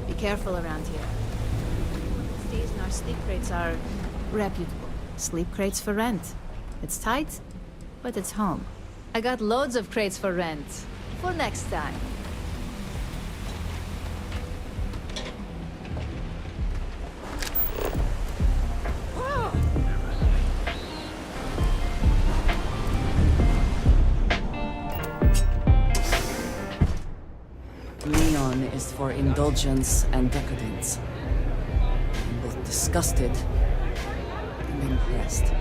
Be careful around here. What stays in our sleep crates are reputable. Sleep crates for rent. It's tight, but it's home. I got loads of crates for rent. For next time. Neon is for indulgence and decadence. I'm both disgusted and impressed.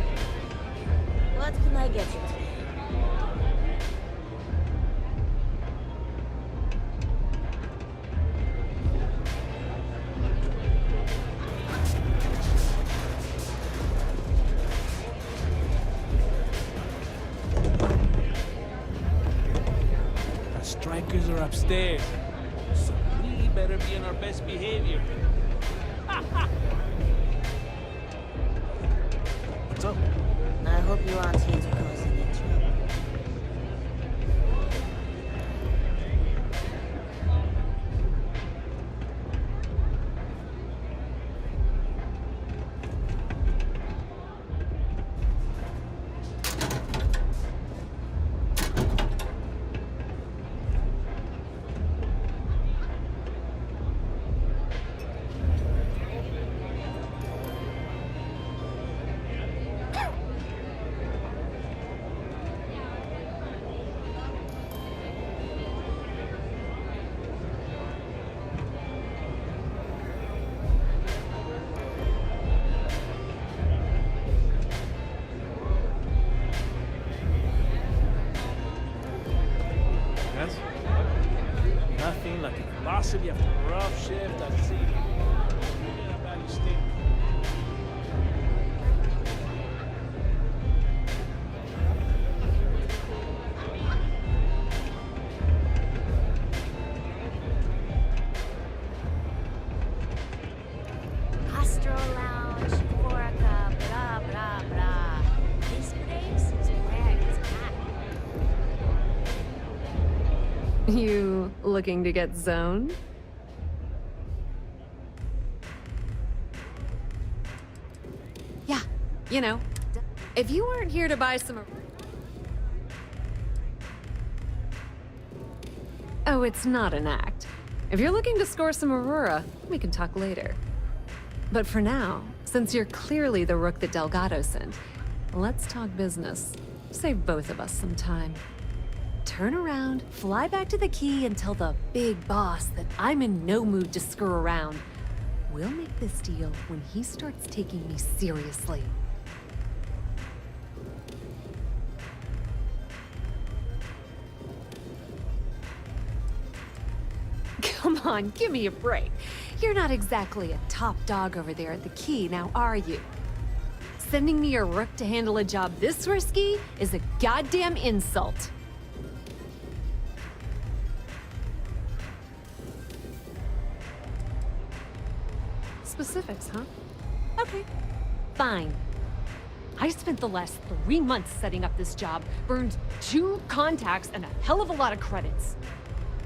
What can I get you today? The strikers are upstairs, so we better be in our best behavior. What's up? I hope you aren't here to cause any trouble. Yes? Nothing like a velocity after a rough shift at sea. Yeah, about you stink. Astro Lounge, Foraca, blah blah blah. This place is where it's at. You looking to get zoned? Yeah, you know, if you weren't here to buy some... Oh, it's not an act. If you're looking to score some Aurora, we can talk later. But for now, since you're clearly the rook that Delgado sent, let's talk business. Save both of us some time. Turn around, fly back to the key, and tell the big boss that I'm in no mood to screw around. We'll make this deal when he starts taking me seriously. Come on, give me a break. You're not exactly a top dog over there at the key, now are you? Sending me a rook to handle a job this risky is a goddamn insult. Specifics, huh? Okay, fine. I spent the last 3 months setting up this job, burned 2 contacts and a hell of a lot of credits.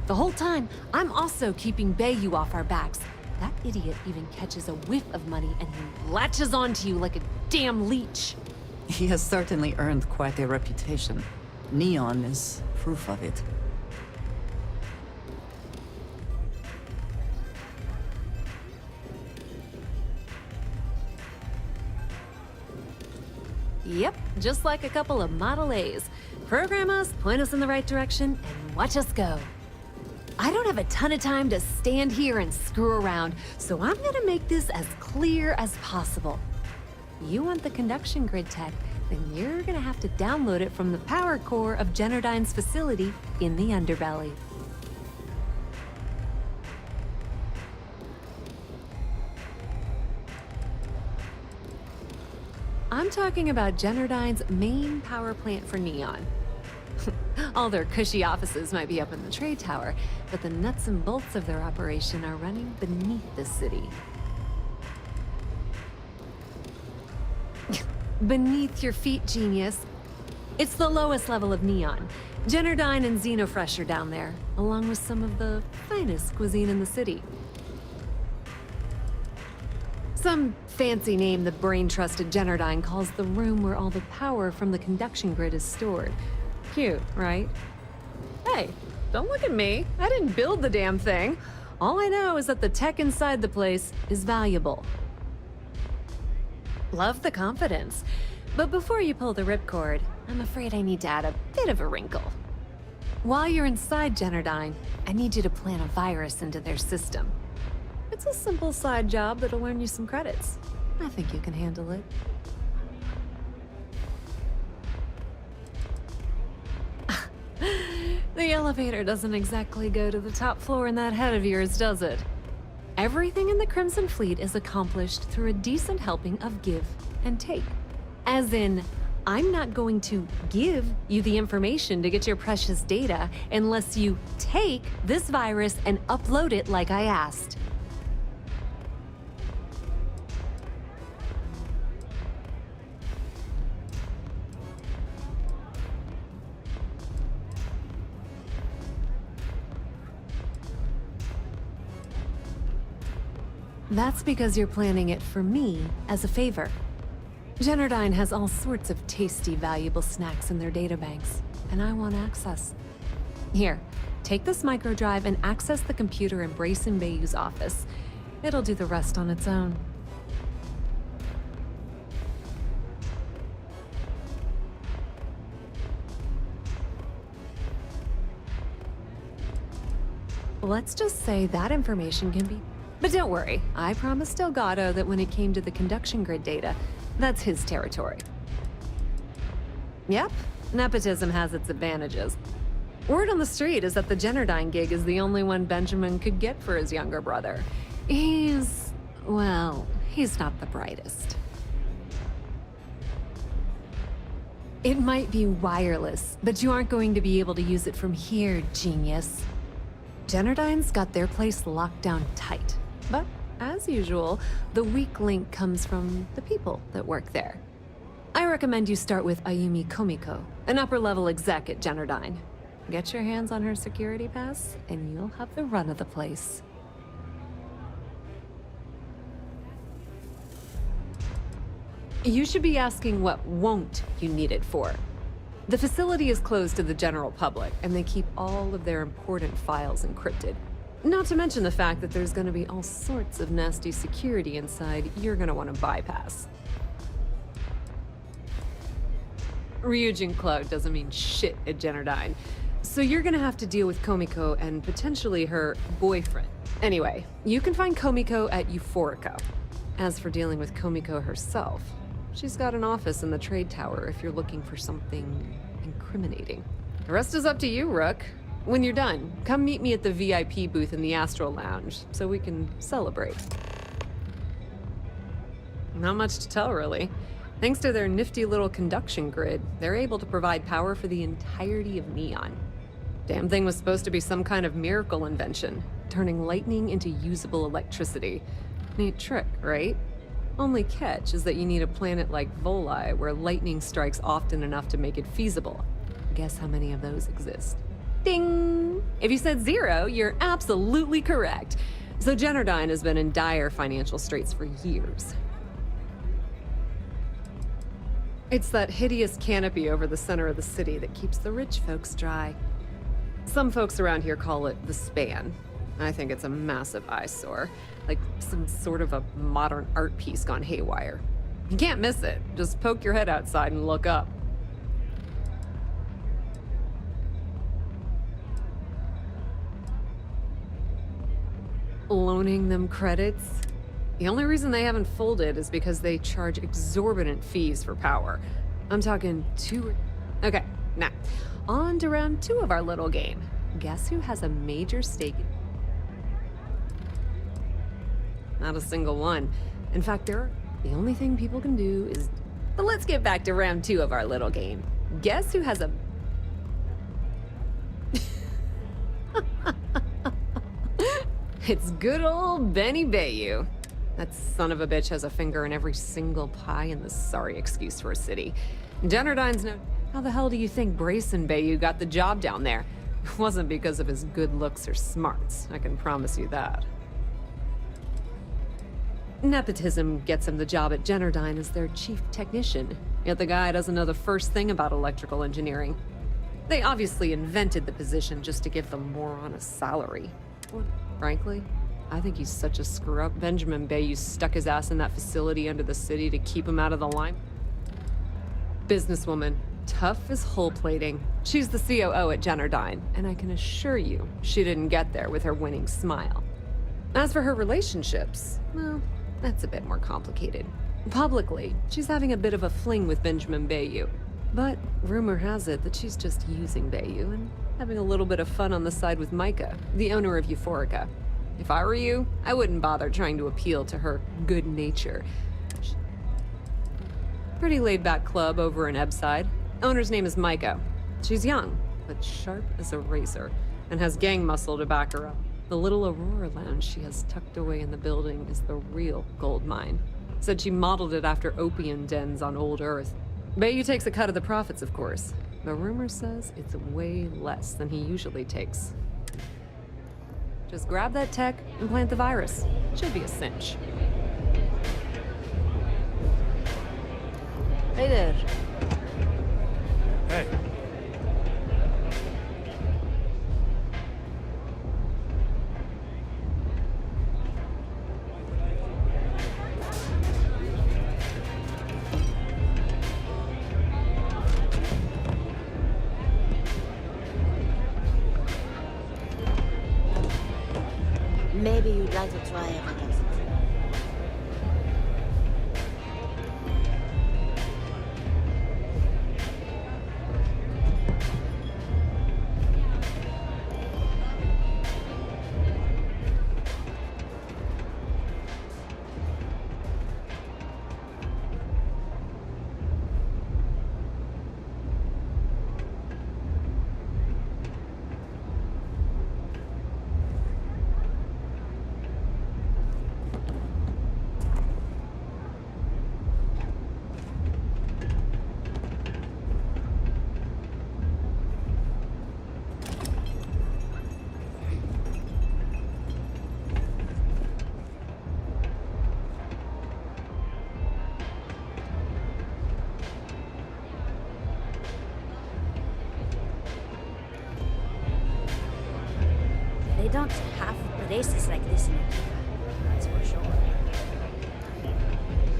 The whole time, I'm also keeping Bayou off our backs. That idiot even catches a whiff of money and he latches onto you like a damn leech. He has certainly earned quite a reputation. Neon is proof of it. Yep, just like a couple of Model A's. Program us, point us in the right direction, and watch us go. I don't have a ton of time to stand here and screw around, so I'm gonna make this as clear as possible. You want the conduction grid tech, then you're gonna have to download it from the power core of Generdyne's facility in the underbelly. I'm talking about Generdyne's main power plant for Neon. All their cushy offices might be up in the trade tower, but the nuts and bolts of their operation are running beneath the city. Beneath your feet, genius. It's the lowest level of Neon. Generdyne and Xenofresh are down there, along with some of the finest cuisine in the city. Some fancy name the brain-trusted Generdyne calls the room where all the power from the conduction grid is stored. Cute, right? Hey, don't look at me. I didn't build the damn thing. All I know is that the tech inside the place is valuable. Love the confidence. But before you pull the ripcord, I'm afraid I need to add a bit of a wrinkle. While you're inside Generdyne, I need you to plant a virus into their system. It's a simple side job that'll earn you some credits. I think you can handle it. The elevator doesn't exactly go to the top floor in that head of yours, does it? Everything in the Crimson Fleet is accomplished through a decent helping of give and take. As in, I'm not going to give you the information to get your precious data unless you take this virus and upload it like I asked. That's because you're planning it for me as a favor. Generdyne has all sorts of tasty, valuable snacks in their databanks, and I want access. Here, take this microdrive and access the computer in Brayson Bayou's office. It'll do the rest on its own. Let's just say that information can be... But don't worry, I promised Delgado that when it came to the conduction grid data, that's his territory. Yep, nepotism has its advantages. Word on the street is that the Generdyne gig is the only one Benjamin could get for his younger brother. Well, he's not the brightest. It might be wireless, but you aren't going to be able to use it from here, genius. Generdyne's got their place locked down tight. But, as usual, the weak link comes from the people that work there. I recommend you start with Ayumi Komiko, an upper-level exec at Generdyne. Get your hands on her security pass, and you'll have the run of the place. You should be asking what won't you need it for. The facility is closed to the general public, and they keep all of their important files encrypted. Not to mention the fact that there's going to be all sorts of nasty security inside you're going to want to bypass. Ryujin Cloud doesn't mean shit at Generdyne, so you're going to have to deal with Komiko and potentially her boyfriend. Anyway, you can find Komiko at Euphorica. As for dealing with Komiko herself, she's got an office in the trade tower if you're looking for something incriminating. The rest is up to you, Rook. When you're done, come meet me at the VIP booth in the Astral Lounge so we can celebrate. Not much to tell, really. Thanks to their nifty little conduction grid, they're able to provide power for the entirety of Neon. Damn thing was supposed to be some kind of miracle invention, turning lightning into usable electricity. Neat trick, right? Only catch is that you need a planet like Voli, where lightning strikes often enough to make it feasible. Guess how many of those exist? Ding! If you said 0, you're absolutely correct. So Generdyne has been in dire financial straits for years. It's that hideous canopy over the center of the city that keeps the rich folks dry. Some folks around here call it the Span. I think it's a massive eyesore, like some sort of a modern art piece gone haywire. You can't miss it. Just poke your head outside and look up. Loaning them credits? The only reason they haven't folded is because they charge exorbitant fees for power. I'm talking 2... Okay, now, on to round 2 of our little game. Guess who has a major stake? Not a single one. In fact, the only thing people can do is... But let's get back to round 2 of our little game. Guess who has a... It's good old Benny Bayou. That son of a bitch has a finger in every single pie in this sorry excuse for a city. Generdyne's no... How the hell do you think Brayson Bayou got the job down there? It wasn't because of his good looks or smarts, I can promise you that. Nepotism gets him the job at Generdyne as their chief technician, yet the guy doesn't know the first thing about electrical engineering. They obviously invented the position just to give the moron a salary. Well, frankly, I think he's such a screw-up. Benjamin Bayou stuck his ass in that facility under the city to keep him out of the line. Businesswoman, tough as hull plating. She's the COO at Generdyne, and I can assure you she didn't get there with her winning smile. As for her relationships, well, that's a bit more complicated. Publicly, she's having a bit of a fling with Benjamin Bayou. But rumor has it that she's just using Bayou and having a little bit of fun on the side with Micah, the owner of Euphorica. If I were you, I wouldn't bother trying to appeal to her good nature. Pretty laid-back club over in Ebbside. Owner's name is Micah. She's young, but sharp as a razor, and has gang muscle to back her up. The little Aurora lounge she has tucked away in the building is the real gold mine. Said she modeled it after opium dens on old Earth. Bayou takes a cut of the profits, of course, but rumor says it's way less than he usually takes. Just grab that tech and plant the virus. Should be a cinch. Hey there. Hey. Maybe you'd like to try a magazine. They don't have places like this in America, that's for sure.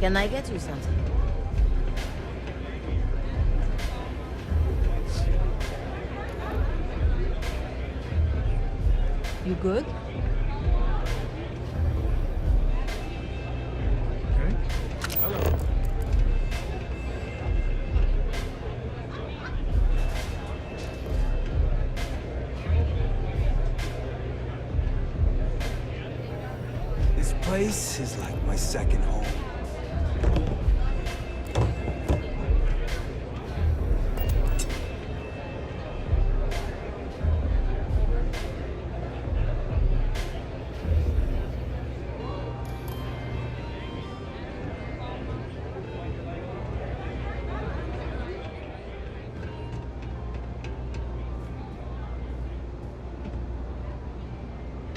Can I get you something? You good? Okay. Hello. This place is like my second home.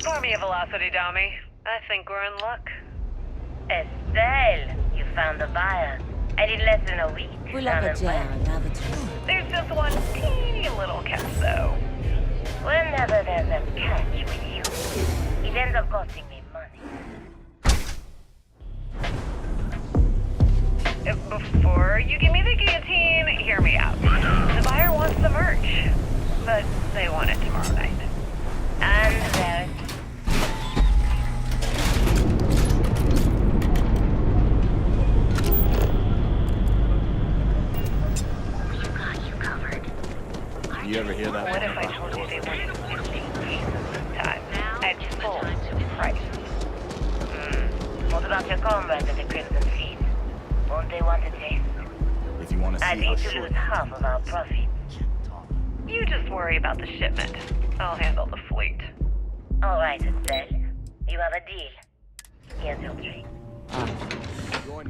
Pour me a velocity, dummy. I think we're in luck. Estelle, you found a buyer. I did less than a week. We love a jam, love a jam. There's just one teeny little catch, though. Whenever there's a catch with you, it ends up costing me money. Before you give me the guillotine, hear me out. The buyer wants the merch, but they want it tomorrow night. And there. You ever hear that? What if I told you they wanted 15 pieces this time? At full price. What about your comrades at the Crimson Fleet? Won't they want a taste? If you want to I'd see how hate to short lose half of our profit. You just worry about the shipment. I'll handle the fleet. All right, Estelle. You have a deal. Here's your drink.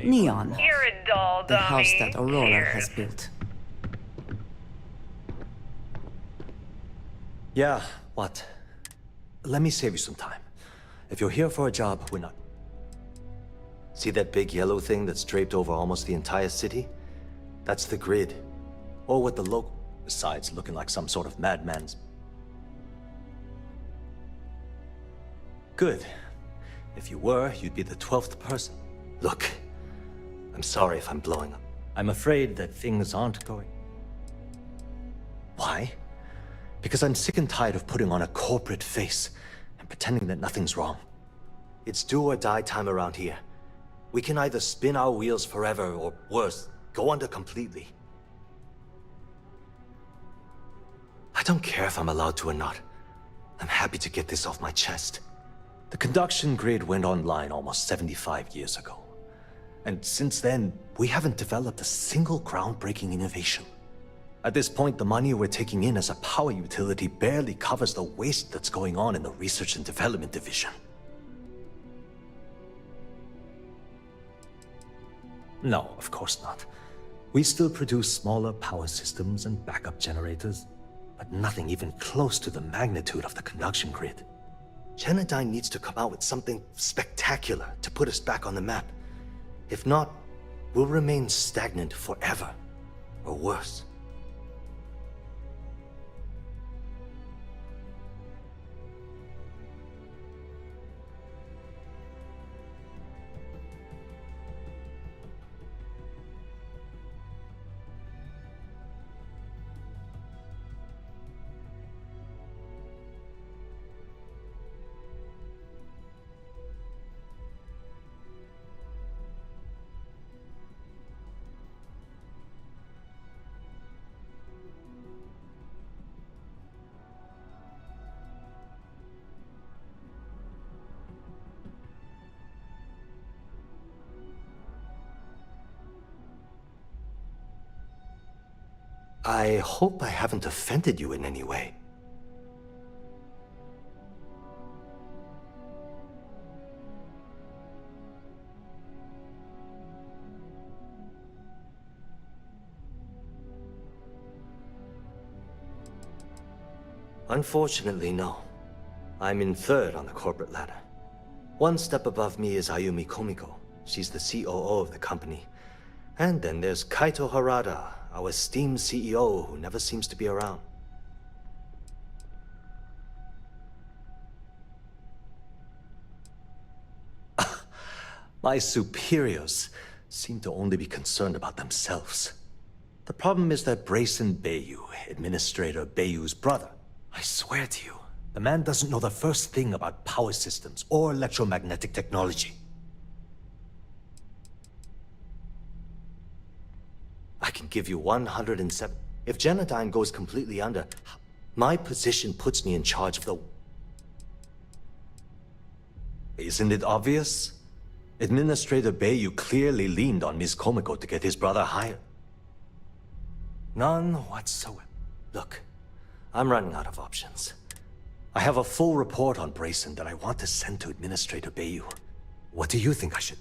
Neon, You're a doll, the dummy. house that Aurora Cheers. has built. Yeah, what? Let me save you some time. If you're here for a job, we're not. See that big yellow thing that's draped over almost the entire city? That's the grid. Or what the local... Besides looking like some sort of madman's... Good. If you were, you'd be the 12th person. Look, I'm sorry if I'm blowing up. I'm afraid that things aren't going... Why? Because I'm sick and tired of putting on a corporate face and pretending that nothing's wrong. It's do or die time around here. We can either spin our wheels forever or, worse, go under completely. I don't care if I'm allowed to or not. I'm happy to get this off my chest. The conduction grid went online almost 75 years ago. And since then, we haven't developed a single groundbreaking innovation. At this point, the money we're taking in as a power utility barely covers the waste that's going on in the research and development division. No, of course not. We still produce smaller power systems and backup generators, but nothing even close to the magnitude of the conduction grid. Genodyne needs to come out with something spectacular to put us back on the map. If not, we'll remain stagnant forever, or worse. I hope I haven't offended you in any way. Unfortunately, no. I'm in third on the corporate ladder. One step above me is Ayumi Komiko. She's the COO of the company. And then there's Kaito Harada, our esteemed CEO who never seems to be around. My superiors seem to only be concerned about themselves. The problem is that Brayson Bayu, Administrator Bayu's brother, I swear to you, the man doesn't know the first thing about power systems or electromagnetic technology. I can give you 107. If Genodyne goes completely under, my position puts me in charge of the... Isn't it obvious? Administrator Bayu clearly leaned on Ms. Komiko to get his brother hired. None whatsoever. Look, I'm running out of options. I have a full report on Brayson that I want to send to Administrator Bayu. What do you think I should...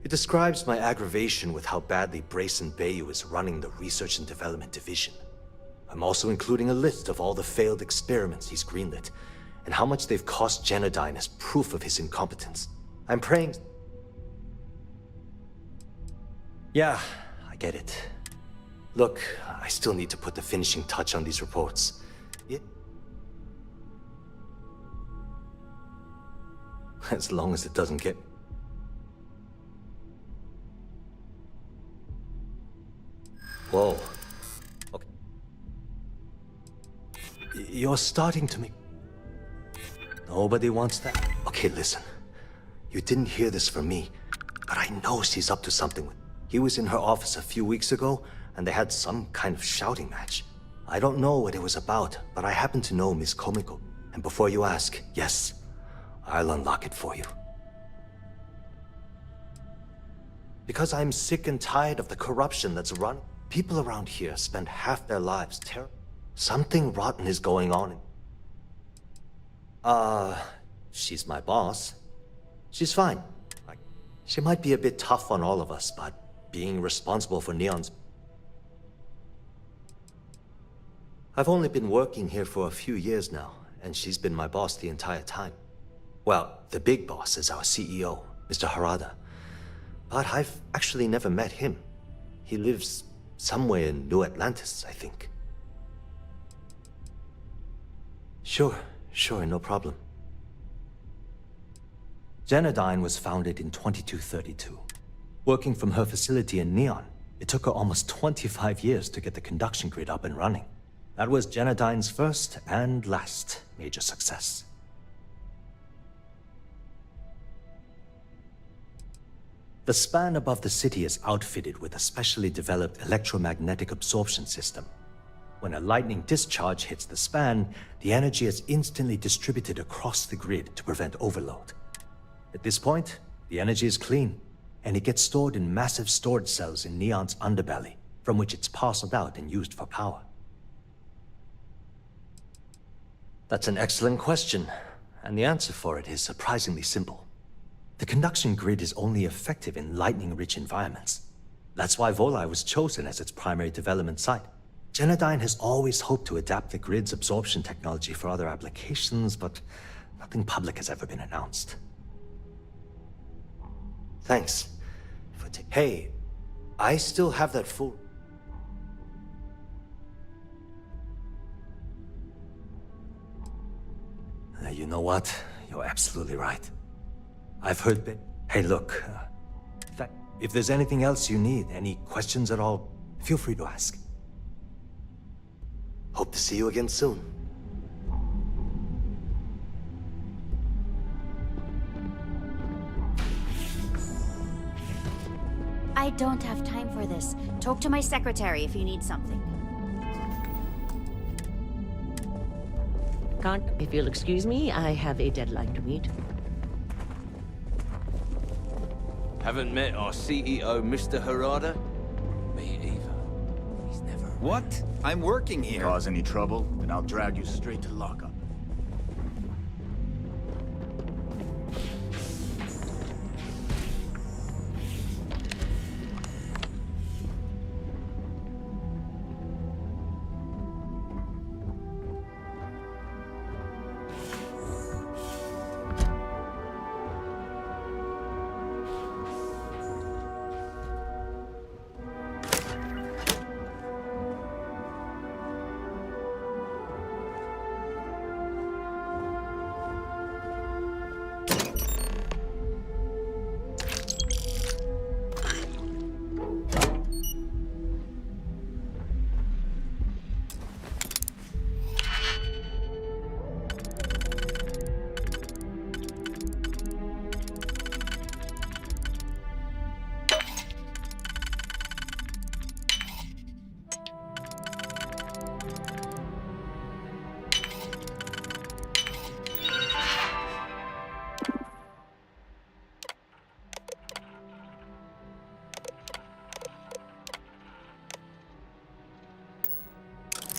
It describes my aggravation with how badly Brayson Bayu is running the Research and Development Division. I'm also including a list of all the failed experiments he's greenlit, and how much they've cost Genodyne as proof of his incompetence. I'm praying... Yeah, I get it. Look, I still need to put the finishing touch on these reports. As long as it doesn't get... Whoa. Okay. You're starting to make... Nobody wants that. Okay, listen. You didn't hear this from me, but I know she's up to something. He was in her office a few weeks ago, and they had some kind of shouting match. I don't know what it was about, but I happen to know Miss Komiko. And before you ask, yes, I'll unlock it for you. Because I'm sick and tired of the corruption that's run. People around here spend half their lives Something rotten is going on. She's my boss. She's fine. She might be a bit tough on all of us, but being responsible for Neon's... I've only been working here for a few years now, and she's been my boss the entire time. Well, the big boss is our CEO, Mr. Harada. But I've actually never met him. He lives somewhere in New Atlantis, I think. Sure, no problem. Genodyne was founded in 2232. Working from her facility in Neon, it took her almost 25 years to get the conduction grid up and running. That was Genodyne's first and last major success. The span above the city is outfitted with a specially developed electromagnetic absorption system. When a lightning discharge hits the span, the energy is instantly distributed across the grid to prevent overload. At this point, the energy is clean, and it gets stored in massive storage cells in Neon's underbelly, from which it's parceled out and used for power. That's an excellent question, and the answer for it is surprisingly simple. The conduction grid is only effective in lightning-rich environments. That's why Volai was chosen as its primary development site. Genodyne has always hoped to adapt the grid's absorption technology for other applications, but nothing public has ever been announced. Thanks. Hey, I still have that full... You know what? You're absolutely right. I've heard Hey, look, if there's anything else you need, any questions at all, feel free to ask. Hope to see you again soon. I don't have time for this. Talk to my secretary if you need something. If you'll excuse me, I have a deadline to meet. Haven't met our CEO, Mr. Harada? Me either. He's never... What? I'm working here. Cause any trouble, then I'll drag you straight to lockup.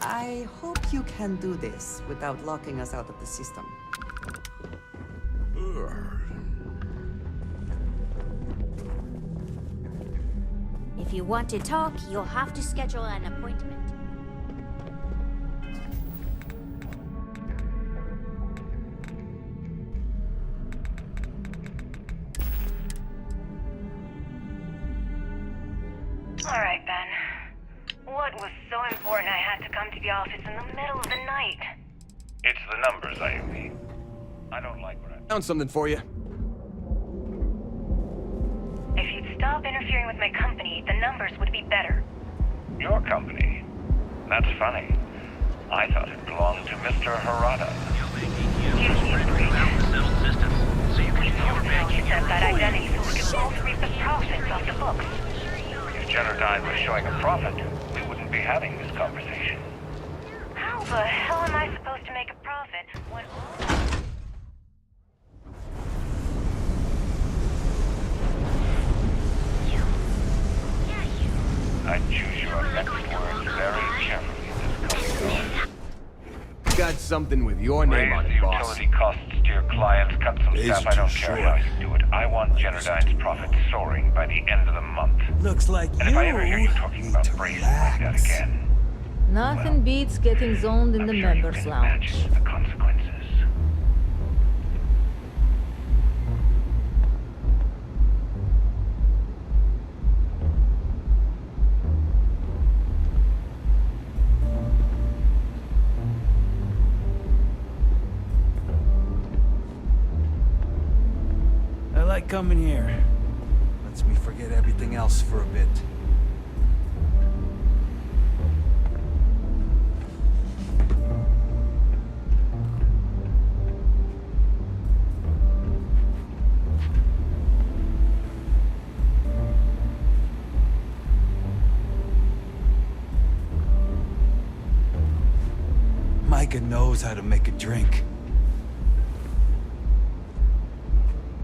I hope you can do this without locking us out of the system. If you want to talk, you'll have to schedule an appointment. All right, Ben. What was so important I had to come to the office in the middle of the night? It's the numbers, IOP. I don't like what I... Found something for you. If you'd stop interfering with my company, the numbers would be better. Your company? That's funny. I thought it belonged to Mr. Harada. We told him to set that identity so we could both reap the profits off the books. If Genodyne was showing a profit, we wouldn't be having this conversation. How the hell am I supposed to make a profit when all... I'd choose your next words very carefully this coming. Got something with your name on Raise it, the boss. utility costs to your clients, cut some It's staff, I don't too care short. how you do it. I want Genodyne's profit soaring by the end of the month. Looks like And if I ever hear you talking need about to braces like that relax. again, Nothing beats getting zoned in the members' lounge. The consequences. I like coming here. Lets me forget everything else for a bit. Micah knows how to make a drink.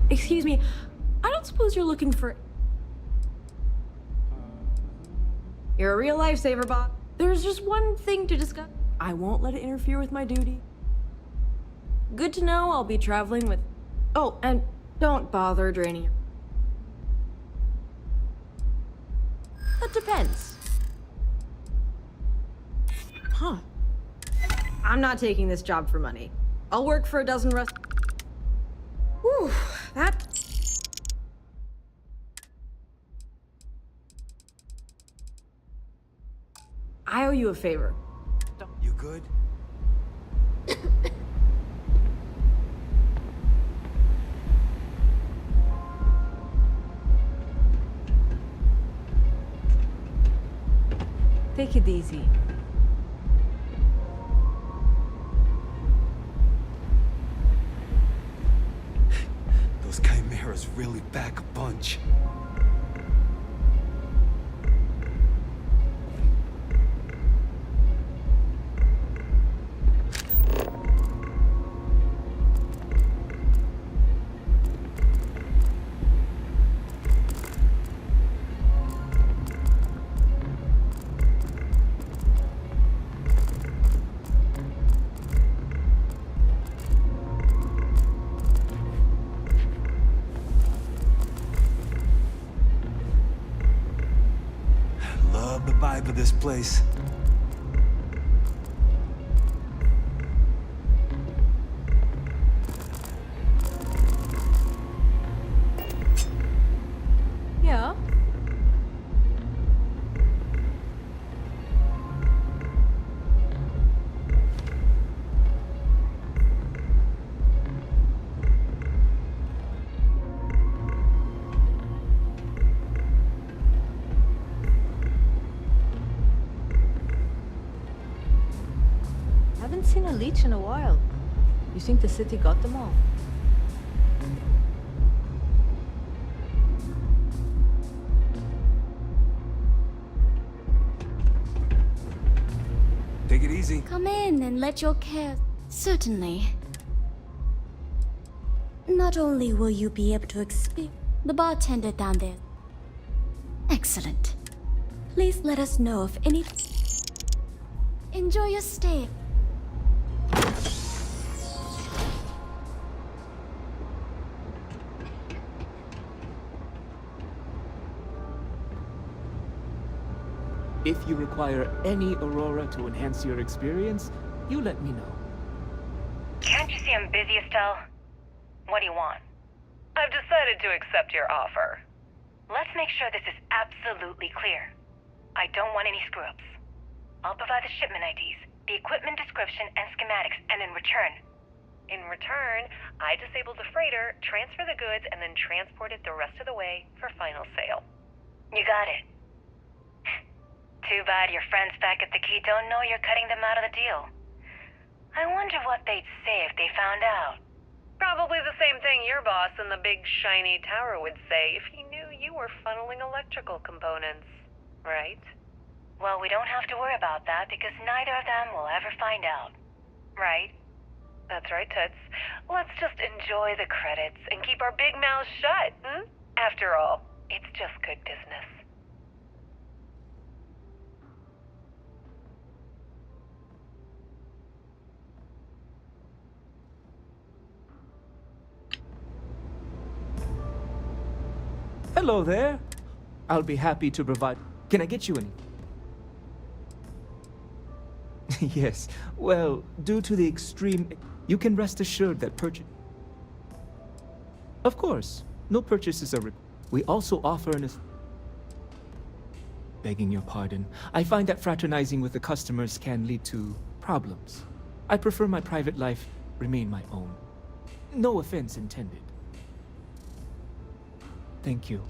Excuse me, I don't suppose you're looking for... You're a real lifesaver, Bob. There's just one thing to discuss. I won't let it interfere with my duty. Good to know I'll be traveling with... Oh, and don't bother draining your... That depends. Huh. I'm not taking this job for money. I'll work for a dozen Whew, that... I owe you a favor. You good? Take it easy. Those chimeras really pack a punch. Love the vibe of this place. Yeah? Haven't seen a leech in a while. You think the city got them all? Take it easy. Come in and let your care... Certainly. Not only will you be able to experience... The bartender down there... Excellent. Please let us know if any... Enjoy your stay. If you require any Aurora to enhance your experience, you let me know. Can't you see I'm busy, Estelle? What do you want? I've decided to accept your offer. Let's make sure this is absolutely clear. I don't want any screw-ups. I'll provide the shipment IDs, the equipment description, and schematics, and in return, I disable the freighter, transfer the goods, and then transport it the rest of the way for final sale. You got it. Too bad your friends back at the Key don't know you're cutting them out of the deal. I wonder what they'd say if they found out. Probably the same thing your boss in the big shiny tower would say if he knew you were funneling electrical components, right? Well, we don't have to worry about that because neither of them will ever find out. Right? That's right, Toots. Let's just enjoy the credits and keep our big mouths shut, hmm? After all, it's just good business. Hello there. I'll be happy to provide... Can I get you any? Yes, well, due to the extreme... You can rest assured that purchase... Of course, no purchases are... We also offer an... Begging your pardon, I find that fraternizing with the customers can lead to problems. I prefer my private life remain my own. No offense intended. Thank you.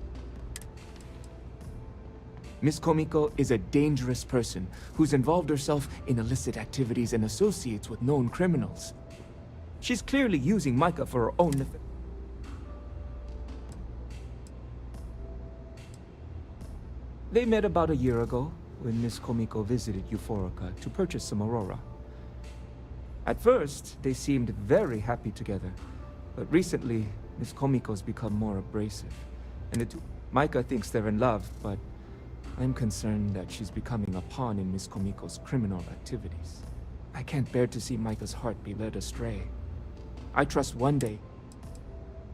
Miss Komiko is a dangerous person who's involved herself in illicit activities and associates with known criminals. She's clearly using Micah for her own... They met about a year ago when Miss Komiko visited Euphorica to purchase some Aurora. At first, they seemed very happy together, but recently, Miss Komiko's become more abrasive. And Micah thinks they're in love, but I'm concerned that she's becoming a pawn in Miss Komiko's criminal activities. I can't bear to see Micah's heart be led astray. I trust one day...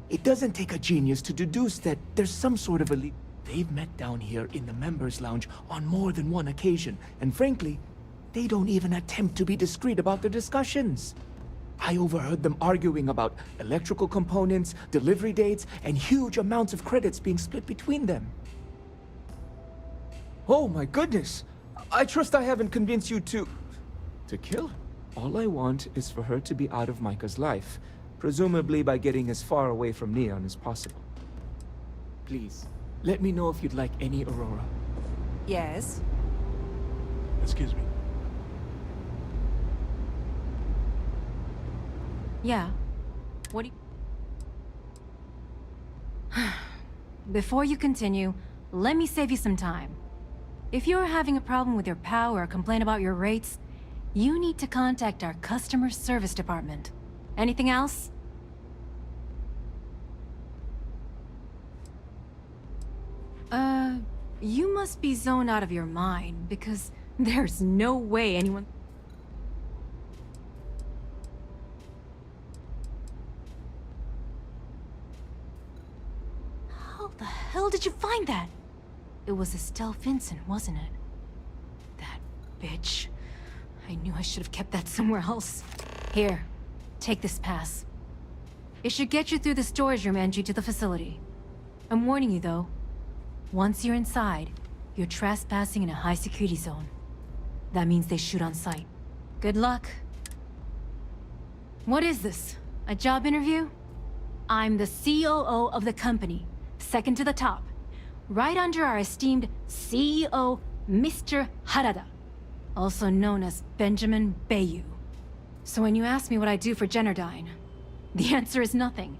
It doesn't take a genius to deduce that there's some sort of elite... They've met down here in the members' lounge on more than one occasion, and frankly, they don't even attempt to be discreet about their discussions. I overheard them arguing about electrical components, delivery dates, and huge amounts of credits being split between them. Oh my goodness! I trust I haven't convinced you to kill her. All I want is for her to be out of Micah's life, presumably by getting as far away from Neon as possible. Please, let me know if you'd like any Aurora. Yes? Excuse me. Yeah. What do you... Before you continue, let me save you some time. If you're having a problem with your POW or a complaint about your rates, you need to contact our customer service department. Anything else? You must be zoned out of your mind, because there's no way anyone... How the hell did you find that? It was Estelle Vincent, wasn't it? That bitch. I knew I should have kept that somewhere else. Here, take this pass. It should get you through the storage room entry to the facility. I'm warning you, though. Once you're inside, you're trespassing in a high-security zone. That means they shoot on sight. Good luck. What is this? A job interview? I'm the COO of the company, second to the top, right under our esteemed CEO, Mr. Harada, also known as Benjamin Bayou. So when you ask me what I do for Generdyne, the answer is nothing.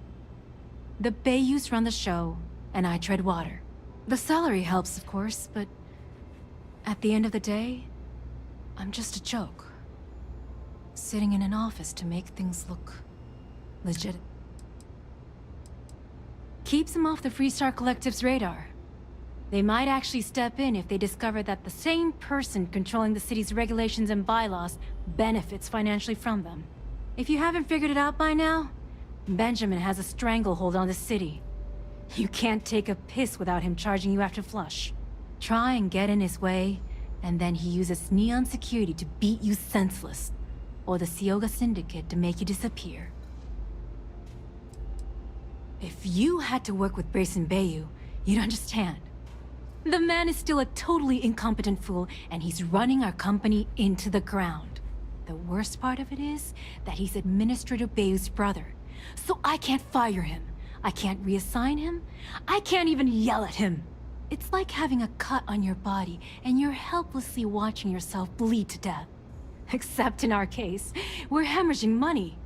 The Bayous run the show, and I tread water. The salary helps, of course, but at the end of the day, I'm just a joke. Sitting in an office to make things look legit. Keeps them off the Freestar Collective's radar. They might actually step in if they discover that the same person controlling the city's regulations and bylaws benefits financially from them. If you haven't figured it out by now, Benjamin has a stranglehold on the city. You can't take a piss without him charging you after flush. Try and get in his way, and then he uses Neon security to beat you senseless, or the Sioga Syndicate to make you disappear. If you had to work with Brayson Bayou, you'd understand. The man is still a totally incompetent fool, and he's running our company into the ground. The worst part of it is that he's Administrator Bayou's brother, so I can't fire him. I can't reassign him. I can't even yell at him. It's like having a cut on your body and you're helplessly watching yourself bleed to death. Except in our case, we're hemorrhaging money.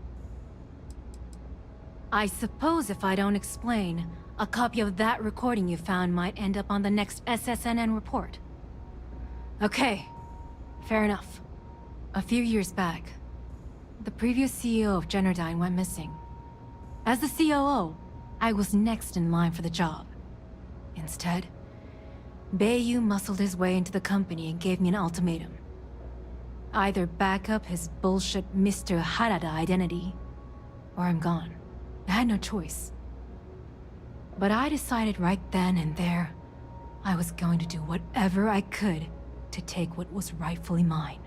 I suppose if I don't explain, a copy of that recording you found might end up on the next SSNN report. Okay, fair enough. A few years back, the previous CEO of Generdyne went missing. As the COO, I was next in line for the job. Instead, Bayou muscled his way into the company and gave me an ultimatum. Either back up his bullshit Mr. Harada identity, or I'm gone. I had no choice. But I decided right then and there, I was going to do whatever I could to take what was rightfully mine.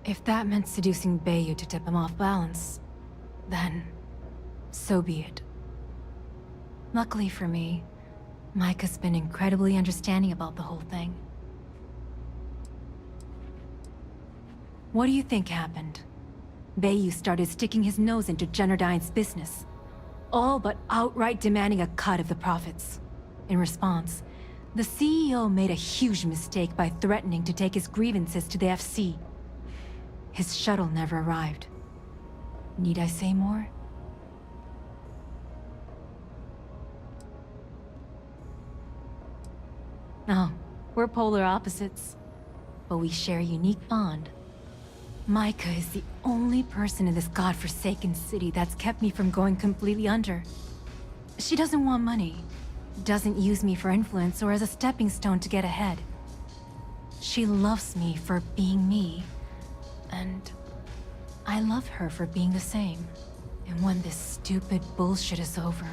If that meant seducing Bayu to tip him off balance, then so be it. Luckily for me, Mike has been incredibly understanding about the whole thing. What do you think happened? Bayu started sticking his nose into Generdyne's business, all but outright demanding a cut of the profits. In response, the CEO made a huge mistake by threatening to take his grievances to the FC. His shuttle never arrived. Need I say more? No, we're polar opposites, but we share a unique bond. Micah is the only person in this godforsaken city that's kept me from going completely under. She doesn't want money, doesn't use me for influence or as a stepping stone to get ahead. She loves me for being me, and I love her for being the same. And when this stupid bullshit is over,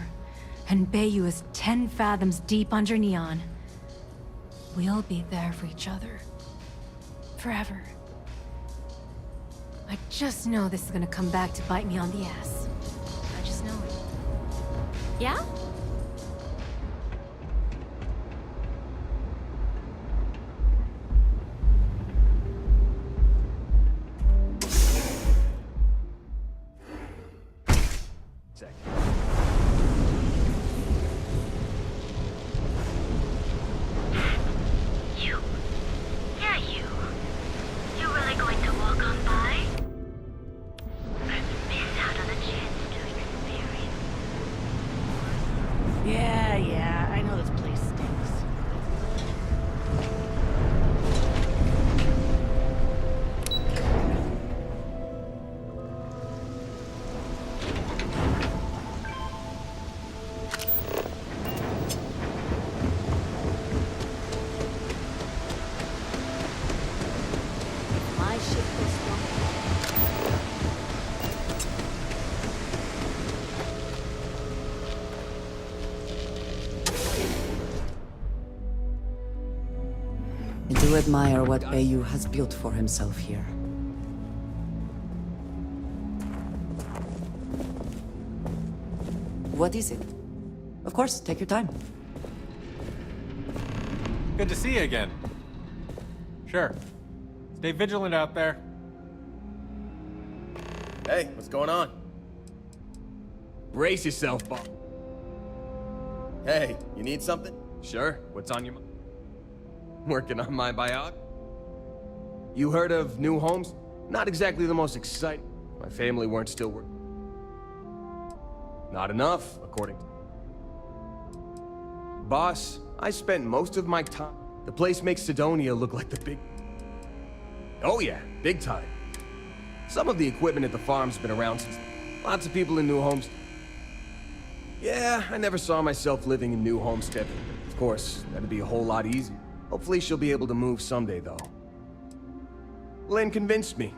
and Bayu is 10 fathoms deep under Neon, we'll be there for each other. Forever. I just know this is gonna come back to bite me on the ass. I just know it. Yeah? Yeah, I know this place stinks. My ship goes wrong. I do admire what Bayu has built for himself here. What is it? Of course, take your time. Good to see you again. Sure. Stay vigilant out there. Hey, what's going on? Brace yourself, Bob. Hey, you need something? Sure. What's on your mind? Working on my biog. You heard of new homes? Not exactly the most exciting. My family weren't still working. Not enough, according to... Boss, I spent most of my time... The place makes Sidonia look like the big... Oh yeah, big time. Some of the equipment at the farm's been around since... Lots of people in New Homes... Yeah, I never saw myself living in New Homestead. Of course, that'd be a whole lot easier. Hopefully she'll be able to move someday, though. Lynn convinced me.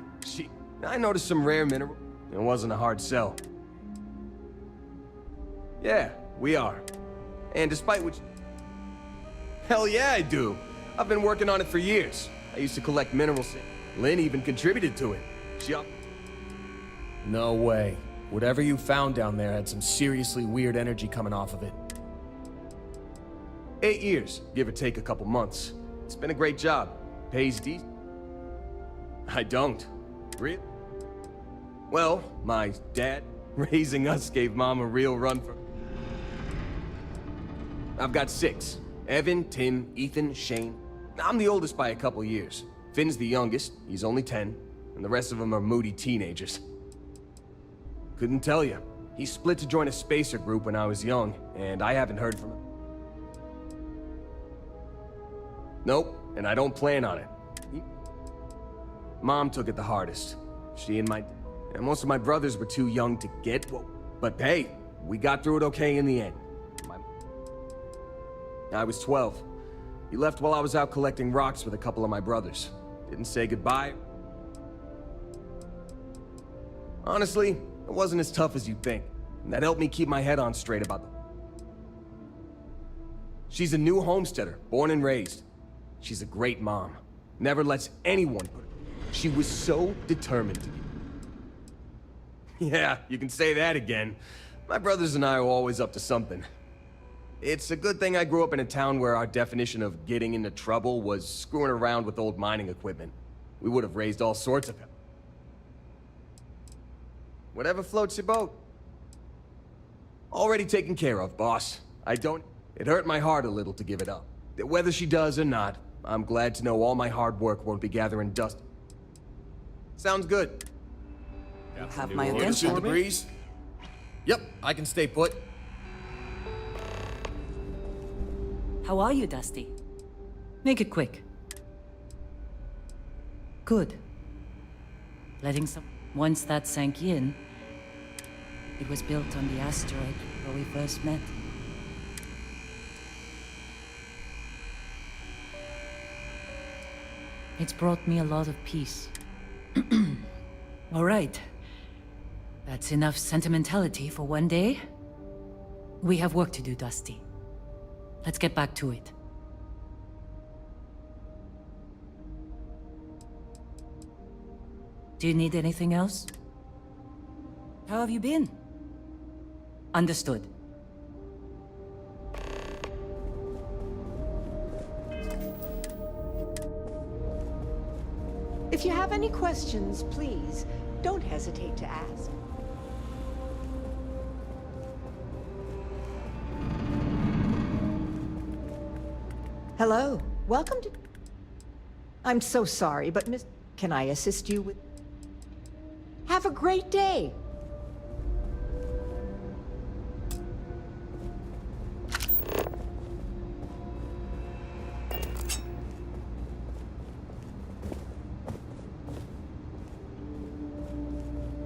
I noticed some rare mineral. It wasn't a hard sell. Yeah, we are. And despite which... Hell yeah, I do. I've been working on it for years. I used to collect minerals. Lynn even contributed to it. No way. Whatever you found down there had some seriously weird energy coming off of it. 8 years, give or take a couple months. It's been a great job. Pays decent. I don't. Really? Well, my dad, raising us, gave Mom a real run for... I've got 6. Evan, Tim, Ethan, Shane. I'm the oldest by a couple years. Finn's the youngest, he's only 10. And the rest of them are moody teenagers. Couldn't tell you. He split to join a spacer group when I was young, and I haven't heard from him. Nope, and I don't plan on it. Mom took it the hardest. She and most of my brothers were too young to get what... But hey, we got through it okay in the end. I was 12. He left while I was out collecting rocks with a couple of my brothers. Didn't say goodbye. Honestly, it wasn't as tough as you'd think. And that helped me keep my head on straight about them. She's a new homesteader, born and raised. She's a great mom. Never lets anyone put... She was so determined to get... Yeah, you can say that again. My brothers and I are always up to something. It's a good thing I grew up in a town where our definition of getting into trouble was screwing around with old mining equipment. We would have raised all sorts of... Whatever floats your boat. Already taken care of, boss. I don't... It hurt my heart a little to give it up. Whether she does or not, I'm glad to know all my hard work won't be gathering dust. Sounds good. You have my Shoot attention. the breeze? Yep, I can stay put. How are you, Dusty? Make it quick. Good. Letting some... Once that sank in, it was built on the asteroid where we first met. It's brought me a lot of peace. All right. That's enough sentimentality for one day. We have work to do, Dusty. Let's get back to it. Do you need anything else? How have you been? Understood. If you have any questions, please, don't hesitate to ask. Hello, welcome to... I'm so sorry, but Miss... Can I assist you with... Have a great day!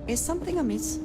Is something amiss?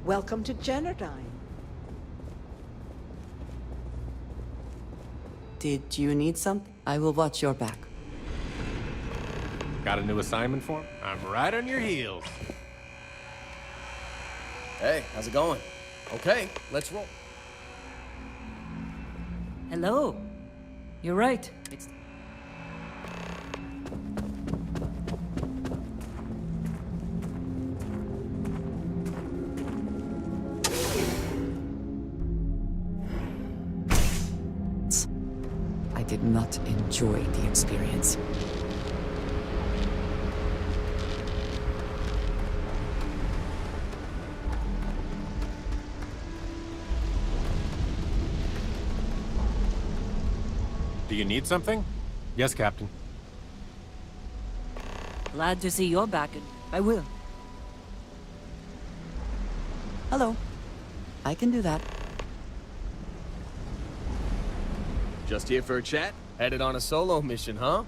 Welcome to Generdyne. Did you need something? I will watch your back. Got a new assignment for him? I'm right on your heels. Hey, how's it going? Okay, let's roll. Hello. You're right. It's... I did not enjoy the experience. Do you need something? Yes, Captain. Glad to see you're back. I will. Hello. I can do that. Just here for a chat? Headed on a solo mission, huh?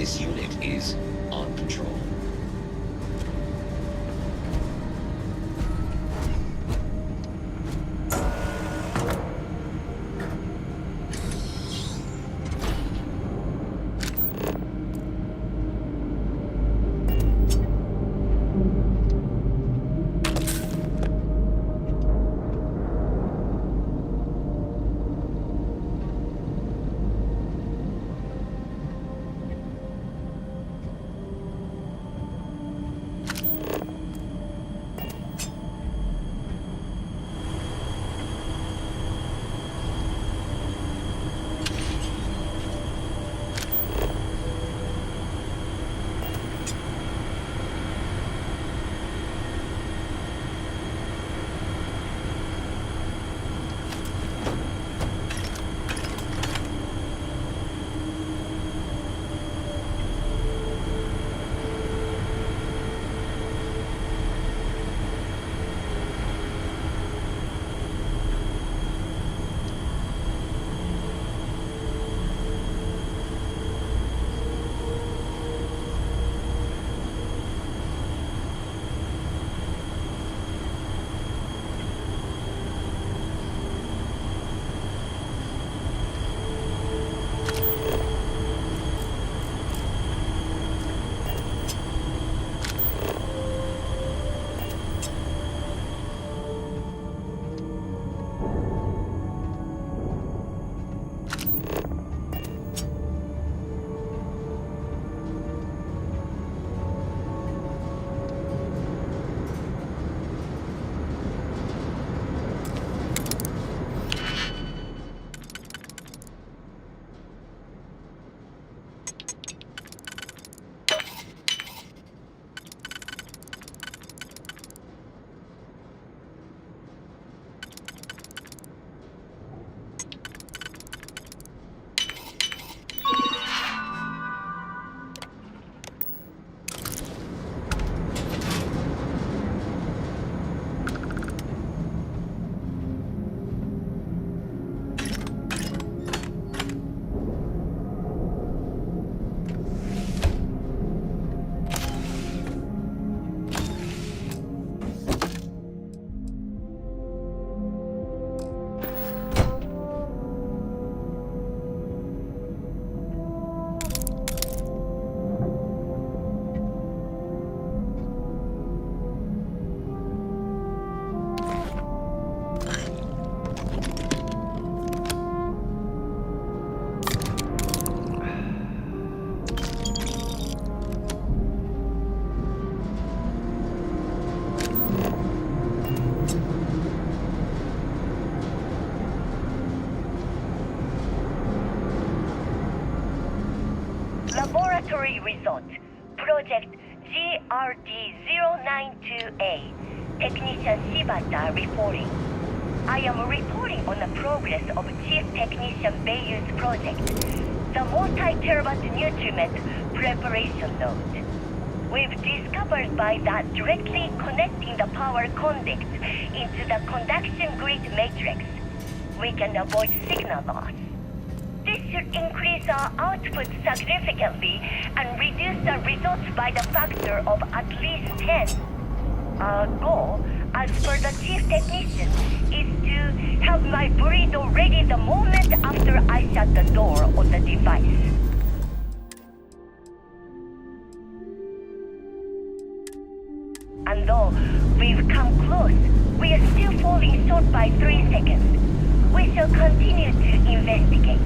This unit is on patrol. Laboratory result. Project GRD-092A. Technician Shibata reporting. I am reporting on the progress of Chief Technician Bayu's project, the multi-terabyte nutriment preparation node. We've discovered by that directly connecting the power conduct into the conduction grid matrix, we can avoid signal loss. This should increase our output significantly and reduce the results by the factor of at least 10. Our goal, as per the chief technician, is to have my burrito ready the moment after I shut the door on the device. And though we've come close, we are still falling short by 3 seconds. We shall continue to investigate.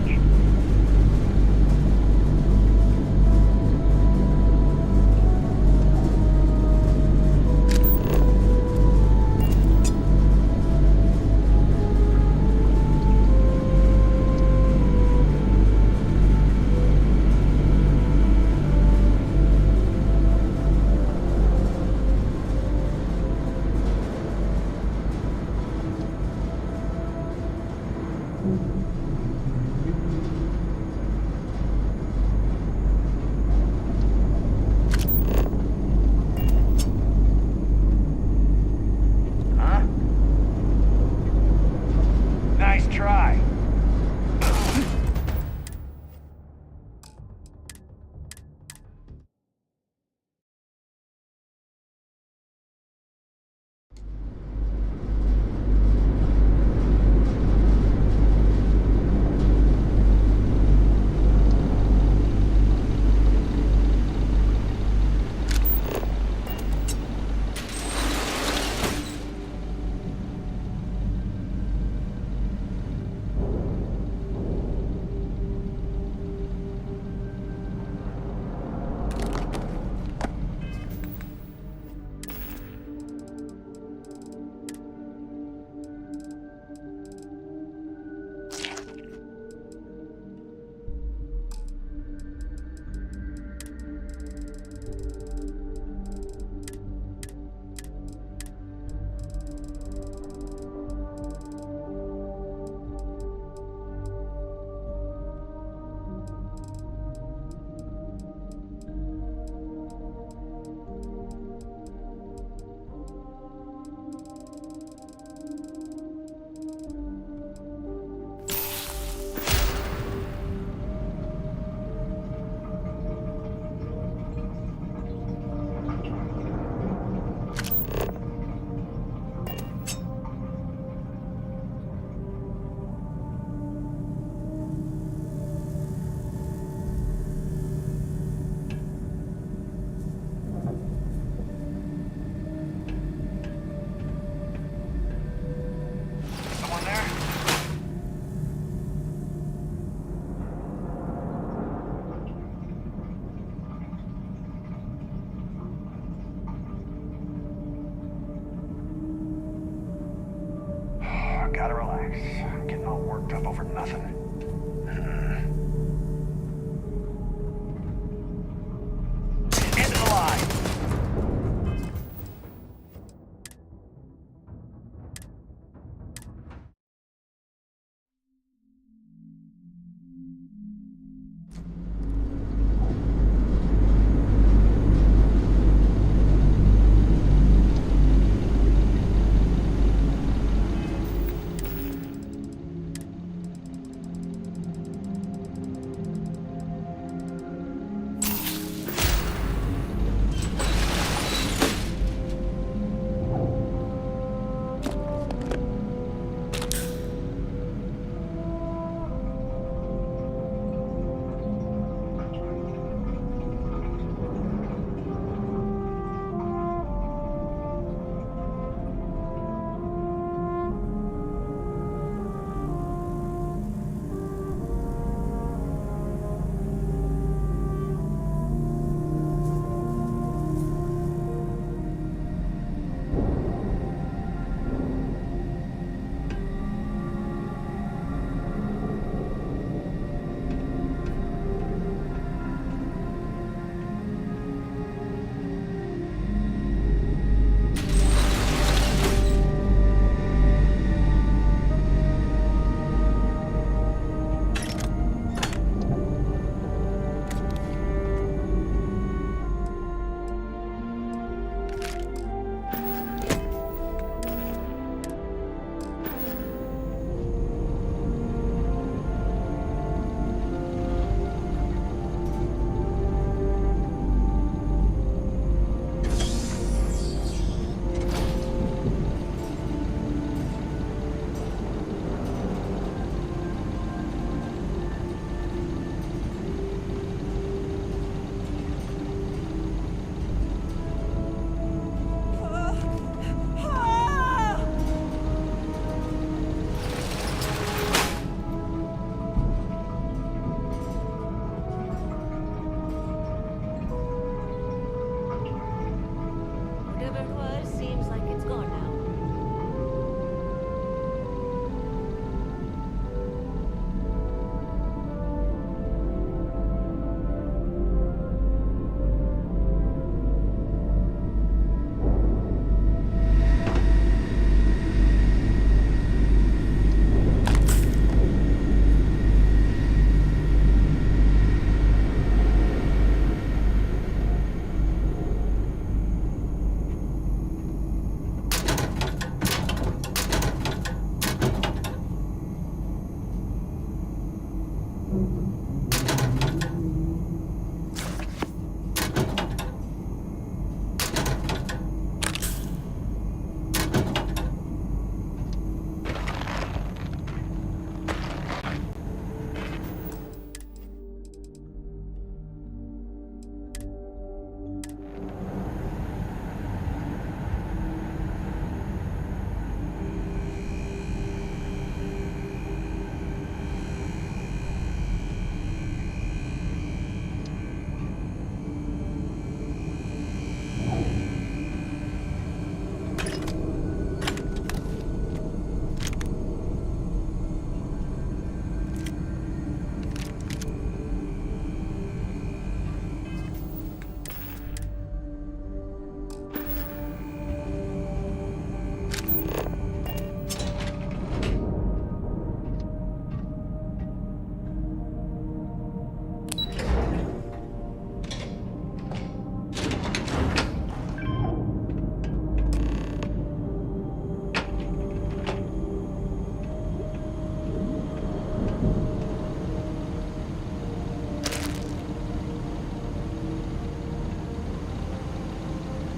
relax. Getting all worked up over nothing. End of the line.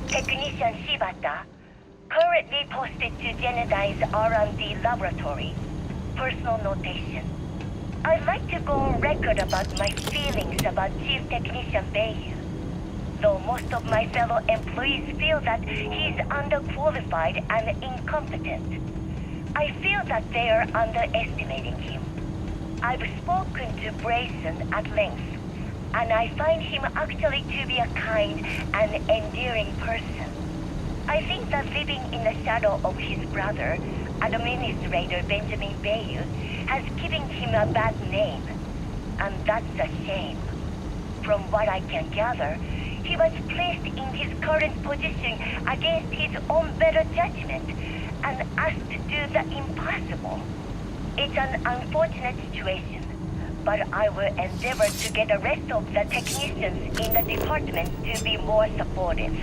Technician Shibata, currently posted to Genedine's R&D laboratory. Personal notation. I'd like to go on record about my feelings about Chief Technician Bayu. Though most of my fellow employees feel that he's underqualified and incompetent, I feel that they are underestimating him. I've spoken to Brayson at length, and I find him actually to be a kind and endearing person. I think that living in the shadow of his brother Administrator Benjamin Bayeux has given him a bad name. And that's a shame. From what I can gather, he was placed in his current position against his own better judgment and asked to do the impossible. It's an unfortunate situation, but I will endeavor to get the rest of the technicians in the department to be more supportive.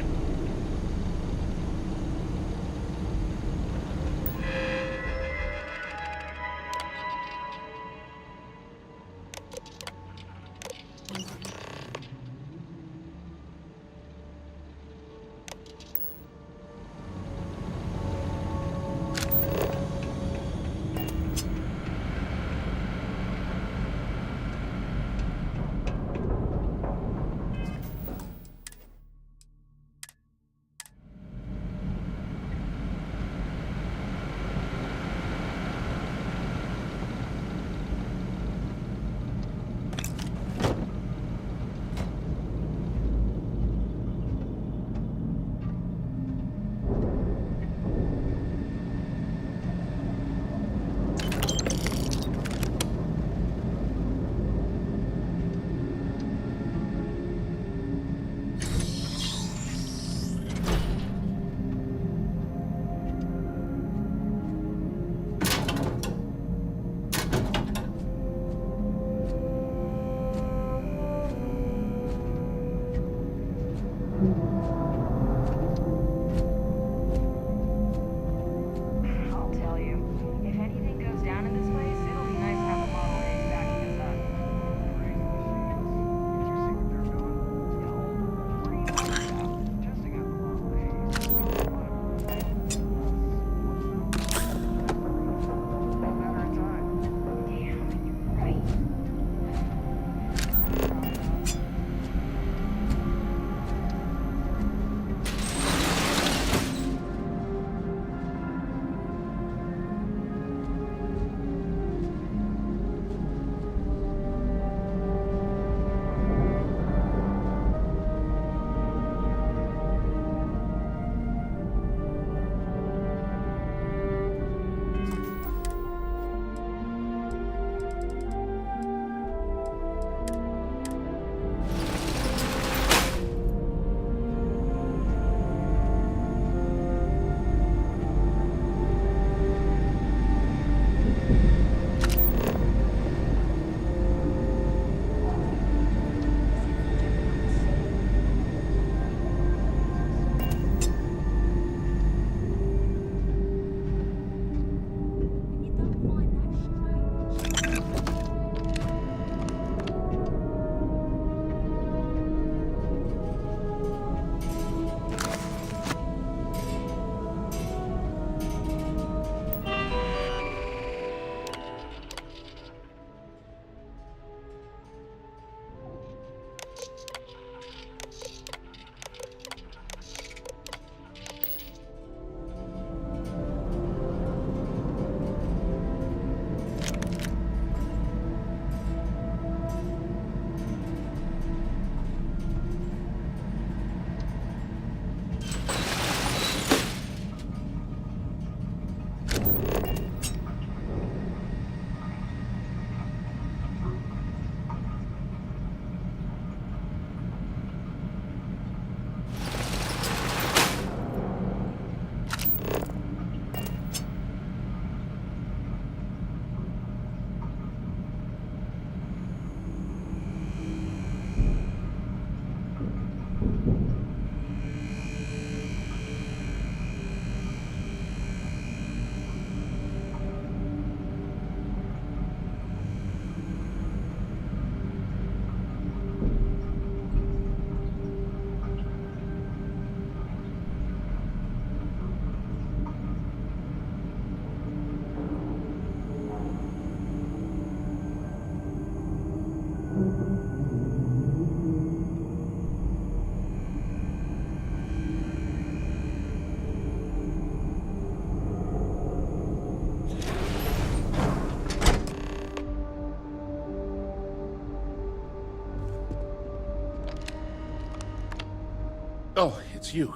Oh, it's you.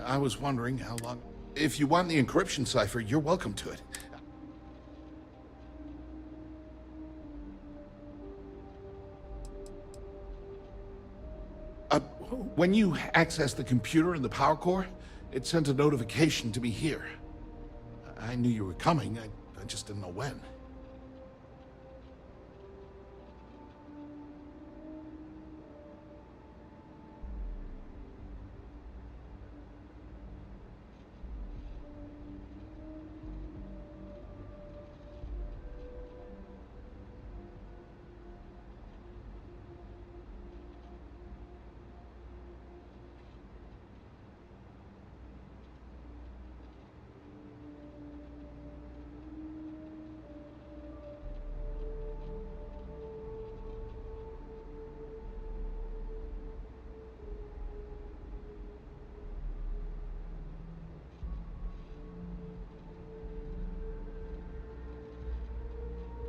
I was wondering how long... If you want the encryption cipher, you're welcome to it. When you access the computer in the power core, it sends a notification to me here. I knew you were coming, I just didn't know when.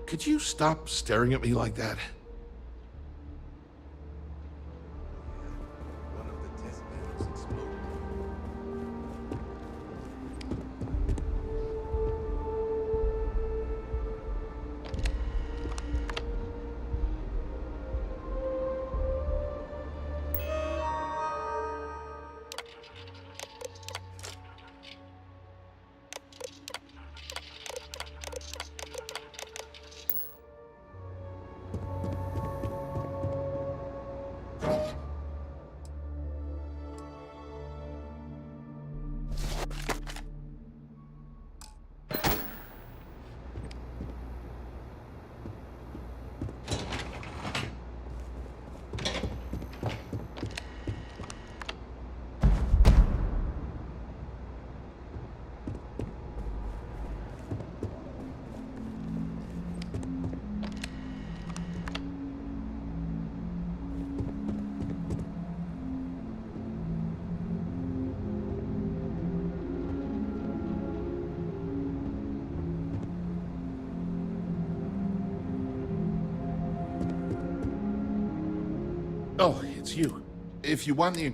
Could you stop staring at me like that? Oh, it's you. If you want the...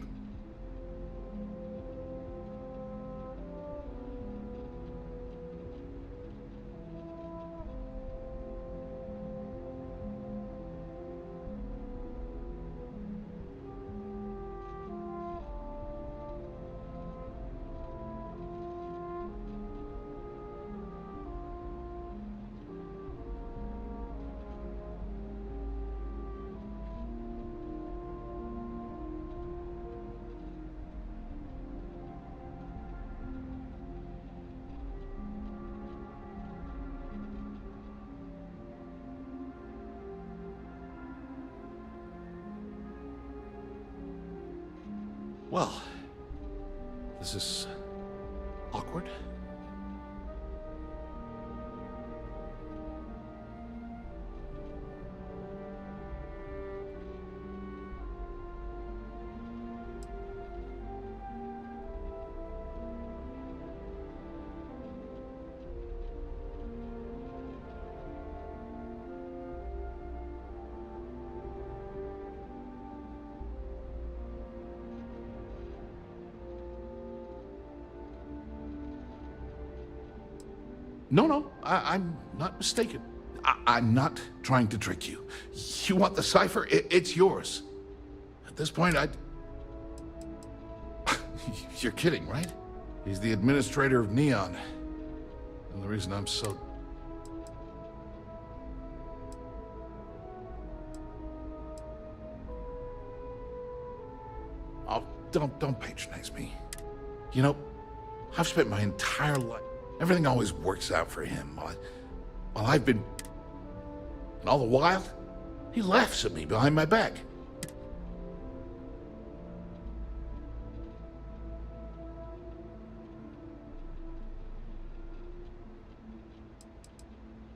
Well, this is awkward. No, I'm not mistaken. I'm not trying to trick you. You want the cipher? It's yours. At this point, You're kidding, right? He's the administrator of Neon. And the reason I'm so... Oh, don't patronize me. You know, I've spent my entire life... Everything always works out for him. While I've been... And all the while, he laughs at me behind my back.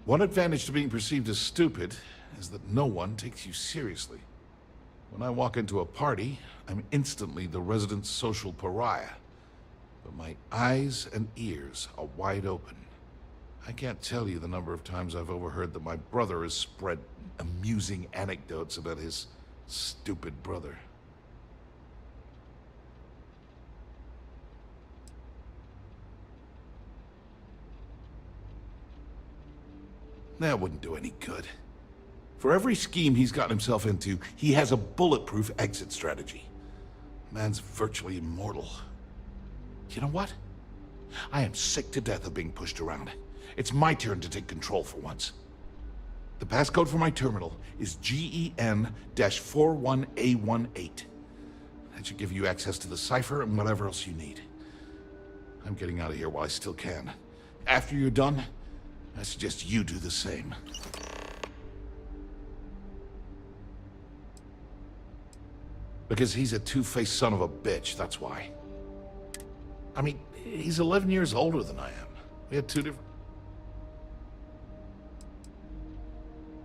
One advantage to being perceived as stupid is that no one takes you seriously. When I walk into a party, I'm instantly the resident social pariah. But my eyes and ears are wide open. I can't tell you the number of times I've overheard that my brother has spread amusing anecdotes about his stupid brother. That wouldn't do any good. For every scheme he's gotten himself into, he has a bulletproof exit strategy. Man's virtually immortal. You know what? I am sick to death of being pushed around. It's my turn to take control for once. The passcode for my terminal is GEN-41A18. That should give you access to the cipher and whatever else you need. I'm getting out of here while I still can. After you're done, I suggest you do the same. Because he's a two-faced son of a bitch, that's why. I mean, he's 11 years older than I am. We had two different...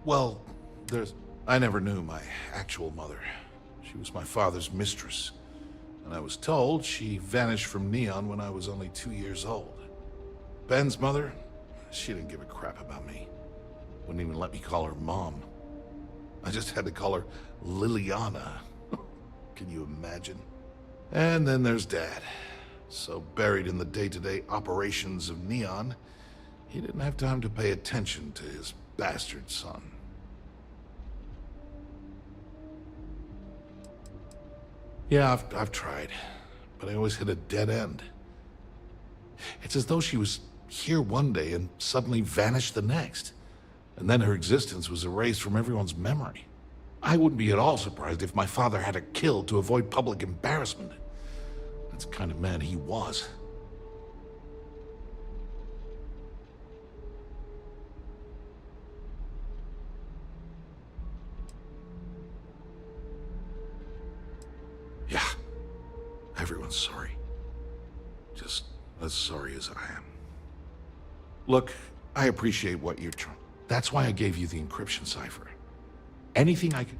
Well, I never knew my actual mother. She was my father's mistress. And I was told she vanished from Neon when I was only 2 years old. Ben's mother, she didn't give a crap about me. Wouldn't even let me call her Mom. I just had to call her Liliana. Can you imagine? And then there's Dad. So buried in the day-to-day operations of Neon, he didn't have time to pay attention to his bastard son. Yeah, I've tried, but I always hit a dead end. It's as though she was here one day and suddenly vanished the next. And then her existence was erased from everyone's memory. I wouldn't be at all surprised if my father had her killed to avoid public embarrassment. That's the kind of man he was. Yeah, everyone's sorry. Just as sorry as I am. Look, I appreciate what you're trying. That's why I gave you the encryption cipher. Anything I can...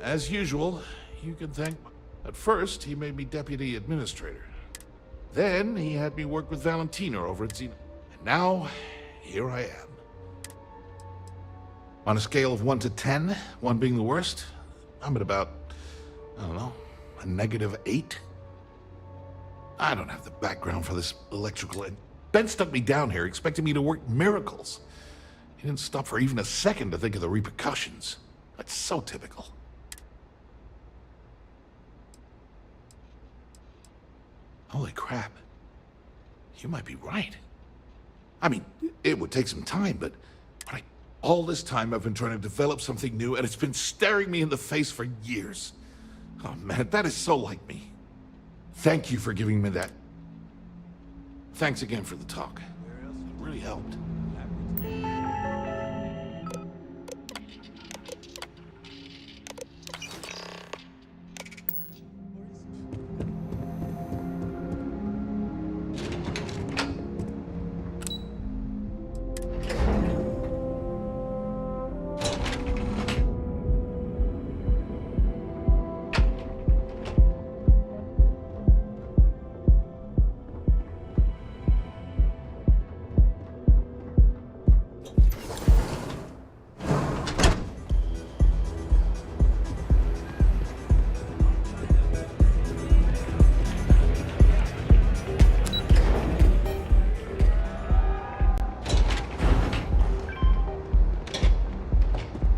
As usual, you can thank... At first, he made me deputy administrator. Then, he had me work with Valentina over at Xena. And now, here I am. On a scale of 1 to 10, 1 being the worst, I'm at about, I don't know, a -8. I don't have the background for this electrical... Ben stuck me down here expecting me to work miracles. He didn't stop for even a second to think of the repercussions. That's so typical. Holy crap. You might be right. I mean, it would take some time, but all this time I've been trying to develop something new, and it's been staring me in the face for years. Oh man, that is so like me. Thank you for giving me that. Thanks again for the talk. It really helped.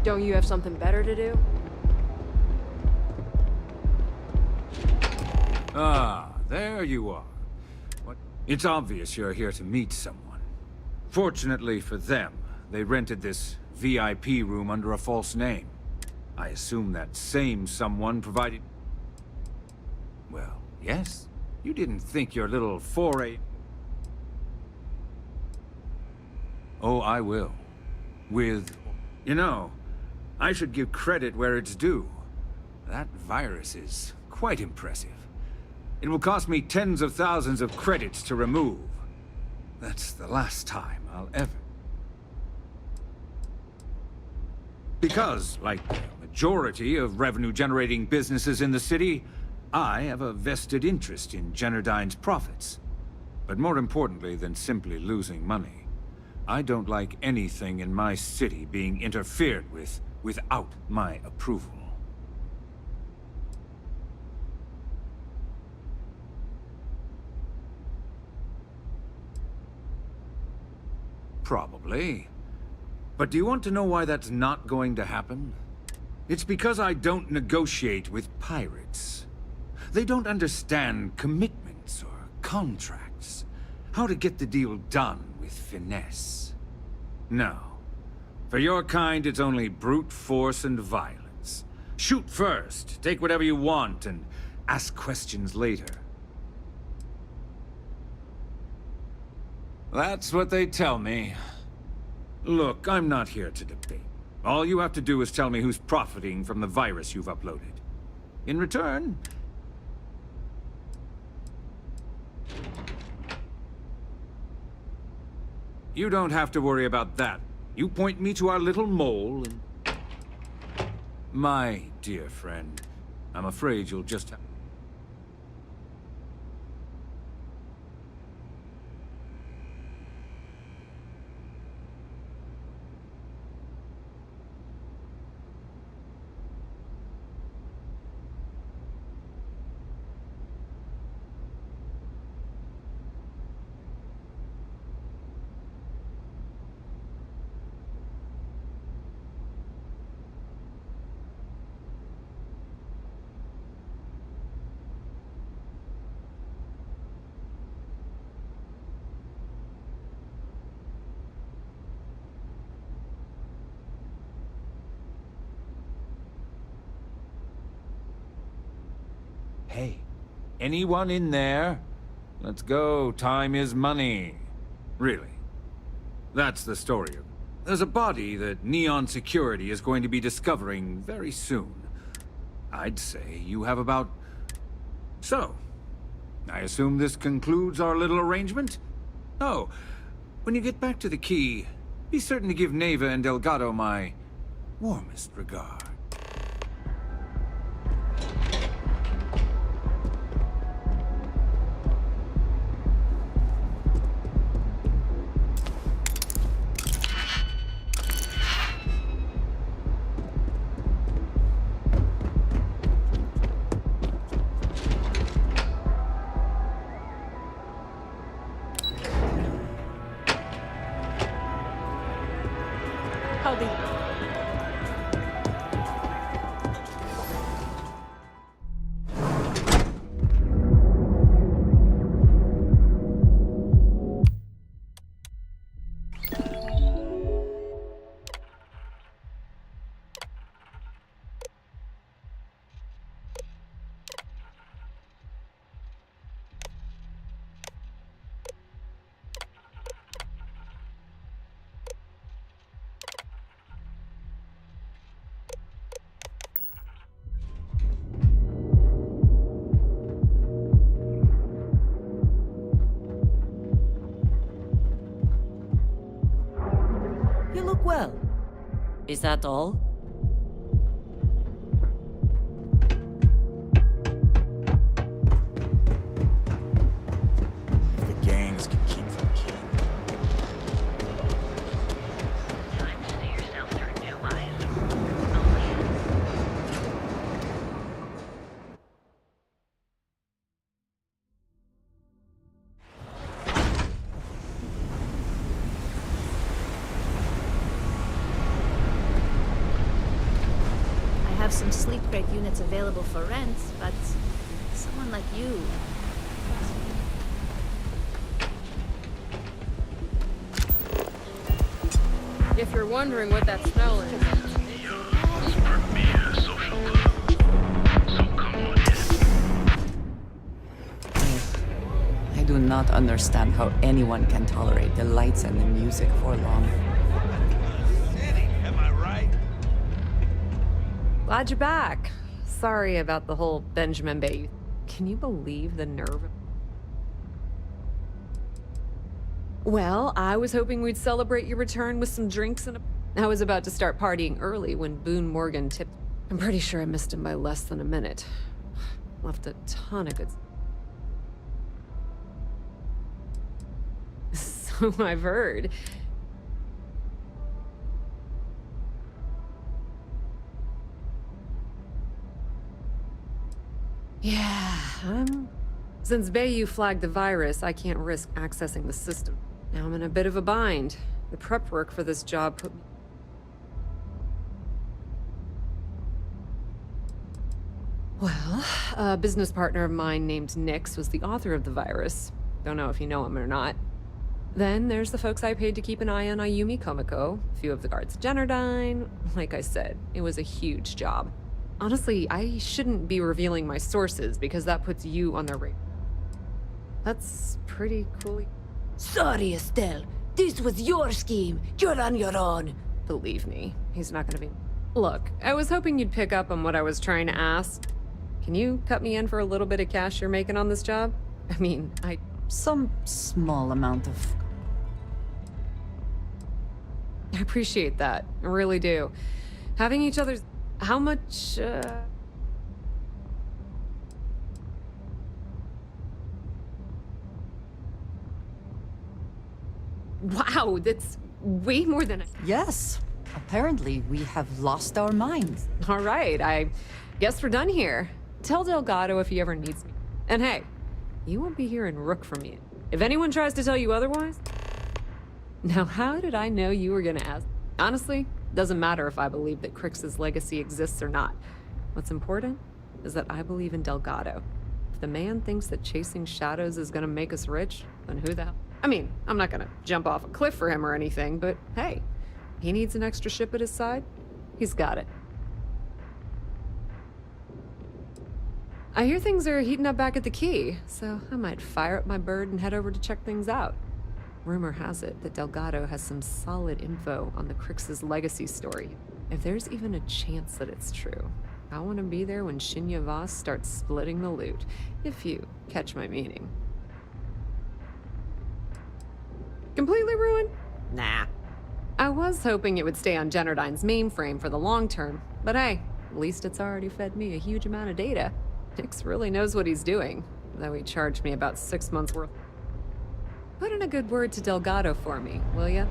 Don't you have something better to do? Ah, there you are. What? It's obvious you're here to meet someone. Fortunately for them, they rented this VIP room under a false name. I assume that same someone provided... Well, yes. You didn't think your little foray... Oh, I will. With... You know, I should give credit where it's due. That virus is quite impressive. It will cost me tens of thousands of credits to remove. That's the last time I'll ever... Because, like the majority of revenue-generating businesses in the city, I have a vested interest in Generdyne's profits. But more importantly than simply losing money, I don't like anything in my city being interfered with without my approval. Probably. But do you want to know why that's not going to happen? It's because I don't negotiate with pirates. They don't understand commitments or contracts. How to get the deal done with finesse. No. For your kind, it's only brute force and violence. Shoot first, take whatever you want, and ask questions later. That's what they tell me. Look, I'm not here to debate. All you have to do is tell me who's profiting from the virus you've uploaded. In return... you don't have to worry about that. You point me to our little mole and... My dear friend, I'm afraid you'll just have... Hey, anyone in there? Let's go, time is money. Really. That's the story. There's a body that Neon Security is going to be discovering very soon. I'd say you have about... So, I assume this concludes our little arrangement? Oh, when you get back to the key, be certain to give Neva and Delgado my warmest regard. Well, is that all? If the gangs can keep from killing. Time to see yourself through new eyes. Have some sleep crate units available for rent, but someone like you... If you're wondering what that smell is... I do not understand how anyone can tolerate the lights and the music for long. Glad you're back. Sorry about the whole Benjamin Bay. Can you believe the nerve? Well, I was hoping we'd celebrate your return with some drinks and I was about to start partying early when Boone Morgan tipped. I'm pretty sure I missed him by less than a minute. Left a ton of good... So I've heard. Yeah, since Bayou flagged the virus, I can't risk accessing the system. Now I'm in a bit of a bind. The prep work for this job put me... Well, a business partner of mine named Nix was the author of the virus. Don't know if you know him or not. Then there's the folks I paid to keep an eye on Ayumi Komiko, a few of the guards at Generdyne. Like I said, it was a huge job. Honestly, I shouldn't be revealing my sources because that puts you on their radar. That's pretty cool. Sorry, Estelle. This was your scheme. You're on your own. Believe me, he's not gonna be... Look, I was hoping you'd pick up on what I was trying to ask. Can you cut me in for a little bit of cash you're making on this job? I mean, Some small amount of... I appreciate that. I really do. Having each other's... How much, Wow, that's way more than... Yes. Apparently, we have lost our minds. All right, I guess we're done here. Tell Delgado if he ever needs me. And hey, you won't be hearing rook from me. If anyone tries to tell you otherwise... Now, how did I know you were gonna ask? Honestly, doesn't matter if I believe that Crix's legacy exists or not. What's important is that I believe in Delgado. If the man thinks that chasing shadows is gonna make us rich, then who the hell? I mean, I'm not gonna jump off a cliff for him or anything, but hey, he needs an extra ship at his side. He's got it. I hear things are heating up back at the Key, so I might fire up my bird and head over to check things out. Rumor has it that Delgado has some solid info on the Crix's legacy story. If there's even a chance that it's true, I want to be there when Shinya Voss starts splitting the loot, if you catch my meaning. Completely ruined? Nah. I was hoping it would stay on Generdyne's mainframe for the long term, but hey, at least it's already fed me a huge amount of data. Nix really knows what he's doing, though he charged me about 6 months' worth. Put in a good word to Delgado for me, will ya?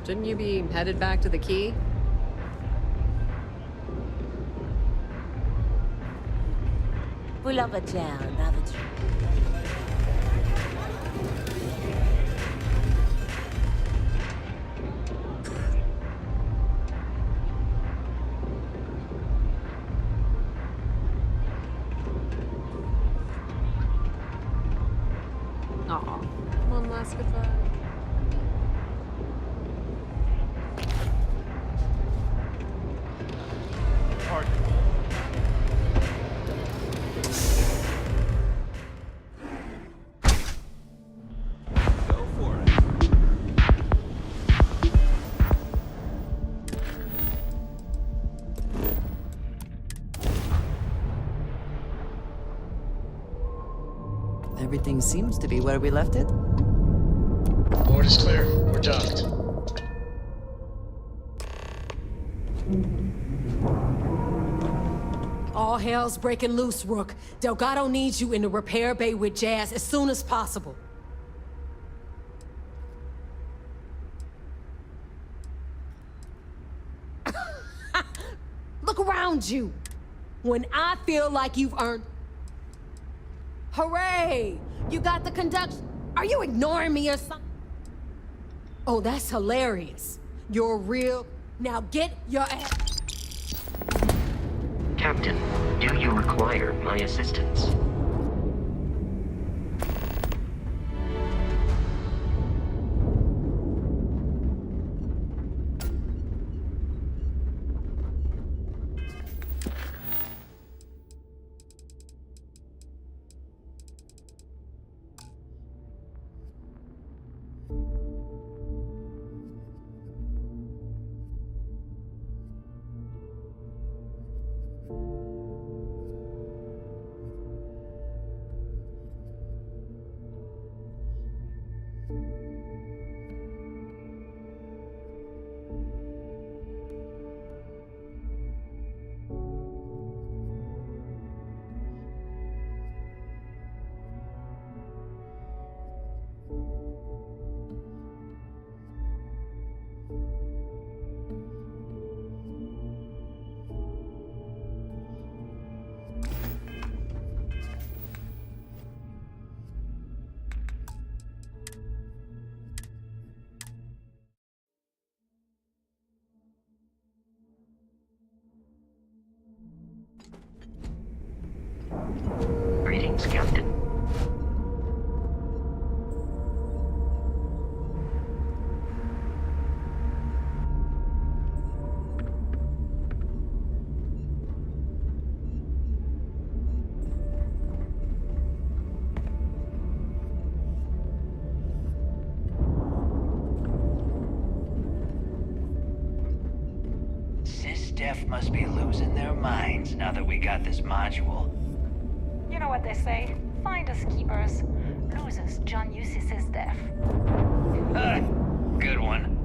Shouldn't you be headed back to the Key? Pull up a chair and have a drink. Aw, one last goodbye. Everything seems to be where we left it. Board is clear. We're docked. All hell's breaking loose, Rook. Delgado needs you in the repair bay with Jazz as soon as possible. Look around you. When I feel like you've earned... Hooray! You got the conduction. Are you ignoring me or something? Oh, that's hilarious. You're real. Now get your ass... Captain, do you require my assistance? Death must be losing their minds now that we got this module. You know what they say? Find us keepers. Losers John uses his death. Good one.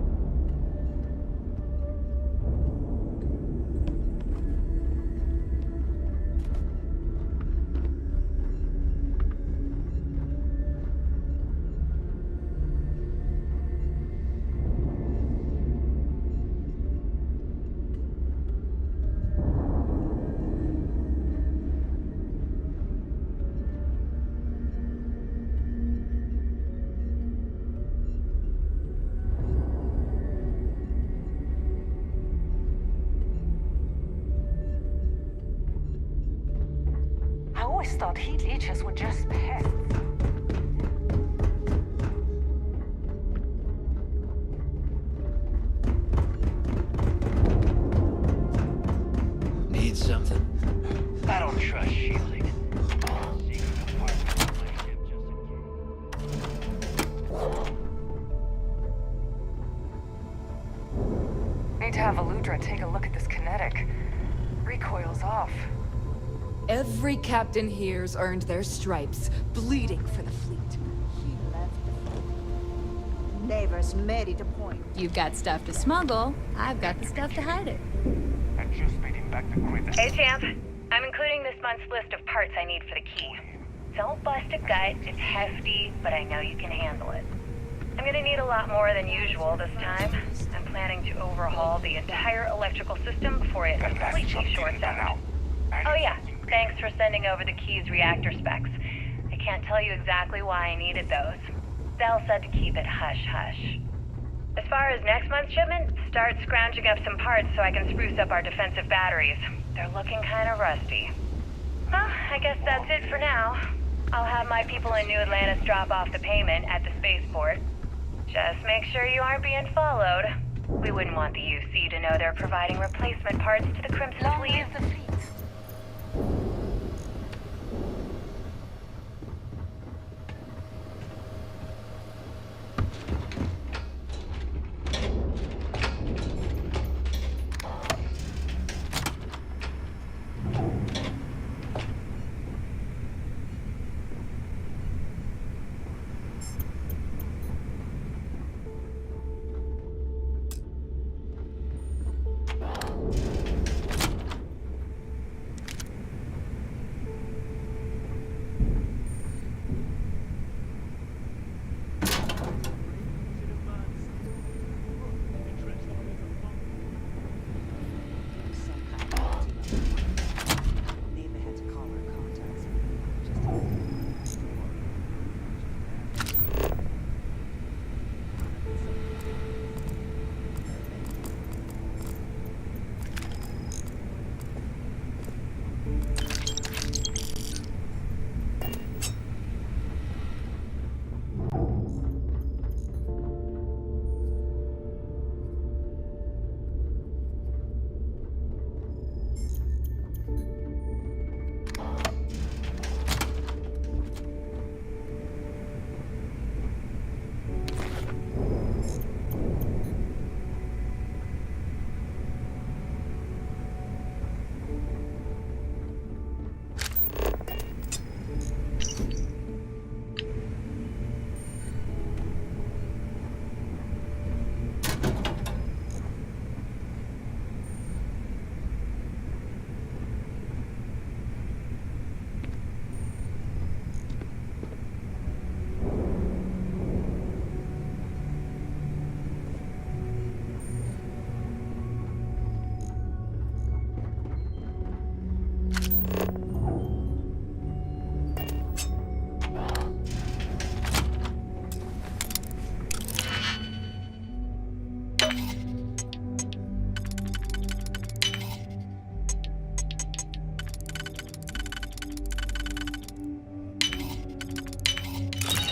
I always thought heat leeches were just pests. Need something? I don't trust shielding. Need to have Aludra take a look at this kinetic. Recoil's off. Every captain here's earned their stripes, bleeding for the fleet. He left the neighbors ready to point. You've got stuff to smuggle. I've got the stuff to hide it. Hey, champ. I'm including this month's list of parts I need for the key. Don't bust a gut. It's hefty, but I know you can handle it. I'm gonna need a lot more than usual this time. I'm planning to overhaul the entire electrical system before it completely shorts out. Oh yeah, thanks for sending over the key's reactor specs. I can't tell you exactly why I needed those. Dell said to keep it hush-hush. As far as next month's shipment, start scrounging up some parts so I can spruce up our defensive batteries. They're looking kind of rusty. Well, I guess that's it for now. I'll have my people in New Atlantis drop off the payment at the spaceport. Just make sure you aren't being followed. We wouldn't want the UC to know they're providing replacement parts to the Crimson Fleet.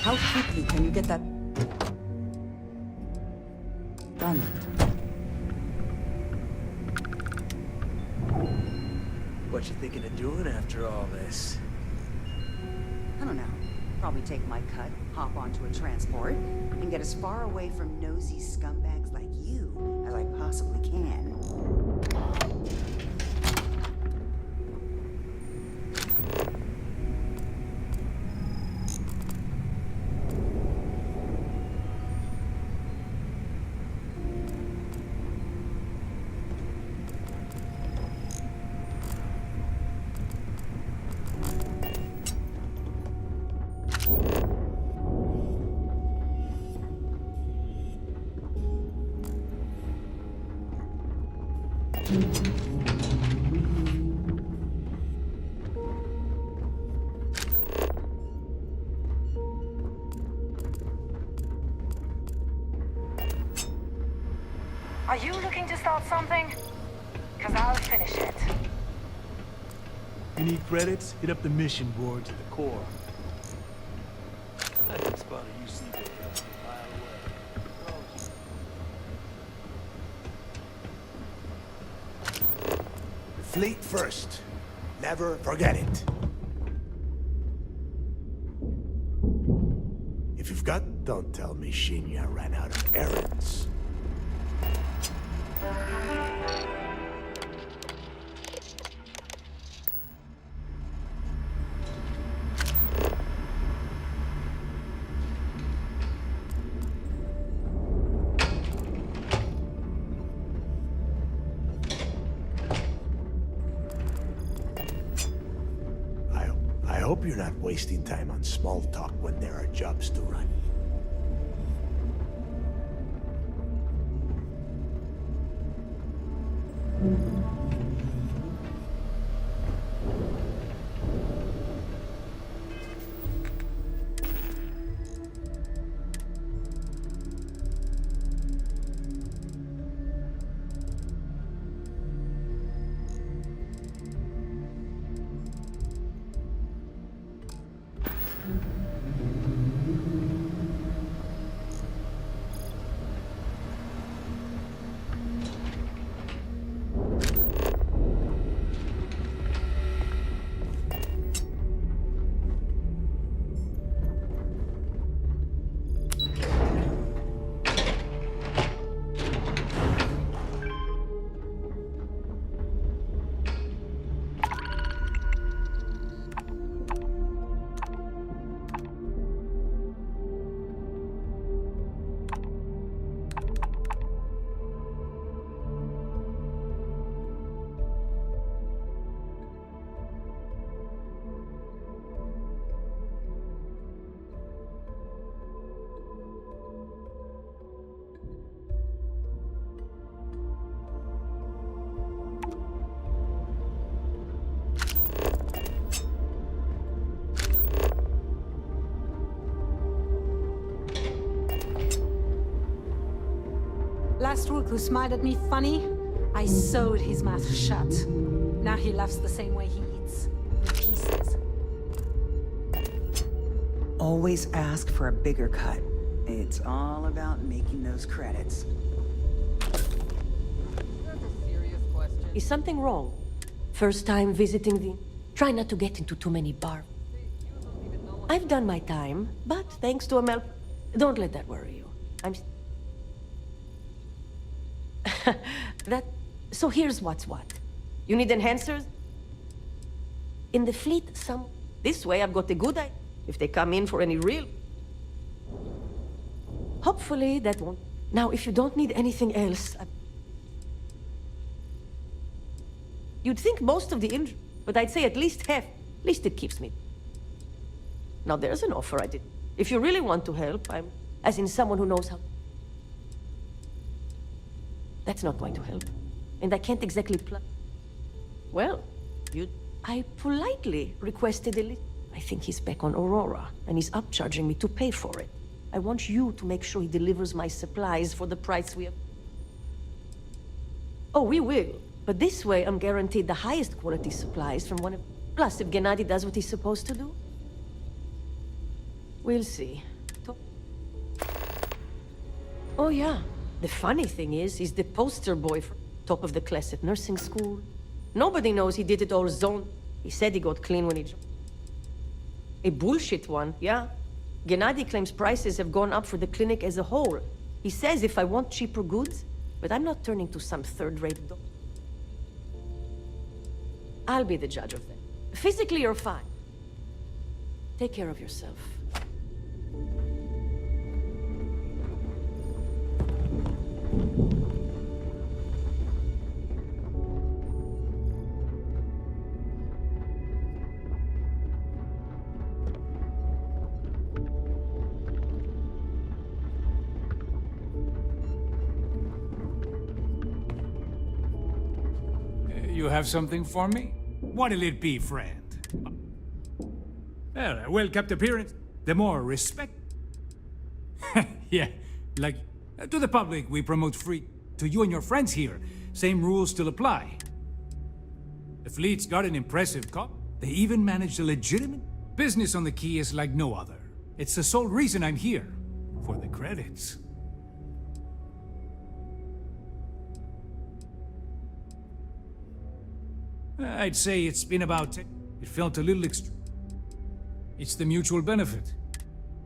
How quickly can you get that done? What you thinking of doing after all this? I don't know. Probably take my cut, hop onto a transport, and get as far away from nosy scumbags like you as I possibly can. Are you looking to start something? Because I'll finish it. You need credits? Hit up the mission board to the core. I can spot a UC bay a mile away. Fleet first. Never forget it. If you've got... Don't tell me Shinya ran out of errands. I hope you're not wasting time on small talk when there are jobs to run. Last rook who smiled at me funny, I sewed his mouth shut. Now he laughs the same way he eats, in pieces. Always ask for a bigger cut. It's all about making those credits. Is something wrong? First time visiting the... Try not to get into too many bars. I've done my time, but thanks to a mel... Don't let that worry you. I'm... So here's what's what. You need enhancers? In the fleet, some... This way I've got a good idea. If they come in for any real... Hopefully that won't... Now, if you don't need anything else... You'd think most of the injury, but I'd say at least half. At least it keeps me. Now there's an offer I did. If you really want to help, I'm... As in someone who knows how... That's not going to help. And I can't exactly Well, I politely requested a list. I think he's back on Aurora, and he's upcharging me to pay for it. I want you to make sure he delivers my supplies for the price we have... Oh, we will. But this way, I'm guaranteed the highest quality supplies from one of... Plus, if Gennady does what he's supposed to do... We'll see. Oh, yeah. The funny thing is, he's the poster boy for top of the class at nursing school. Nobody knows he did it all zone. He said he got clean when he... A bullshit one, yeah. Gennady claims prices have gone up for the clinic as a whole. He says if I want cheaper goods, but I'm not turning to some third-rate doctor. I'll be the judge of that. Physically, you're fine. Take care of yourself. You have something for me? What'll it be, friend? Well, a well-kept appearance, the more respect. Yeah, like, to the public, we promote free. To you and your friends here, same rules still apply. The fleet's got an impressive cop. They even managed a legitimate business on the key is like no other. It's the sole reason I'm here. For the credits. I'd say it's been about 10. It felt a little extreme. It's the mutual benefit.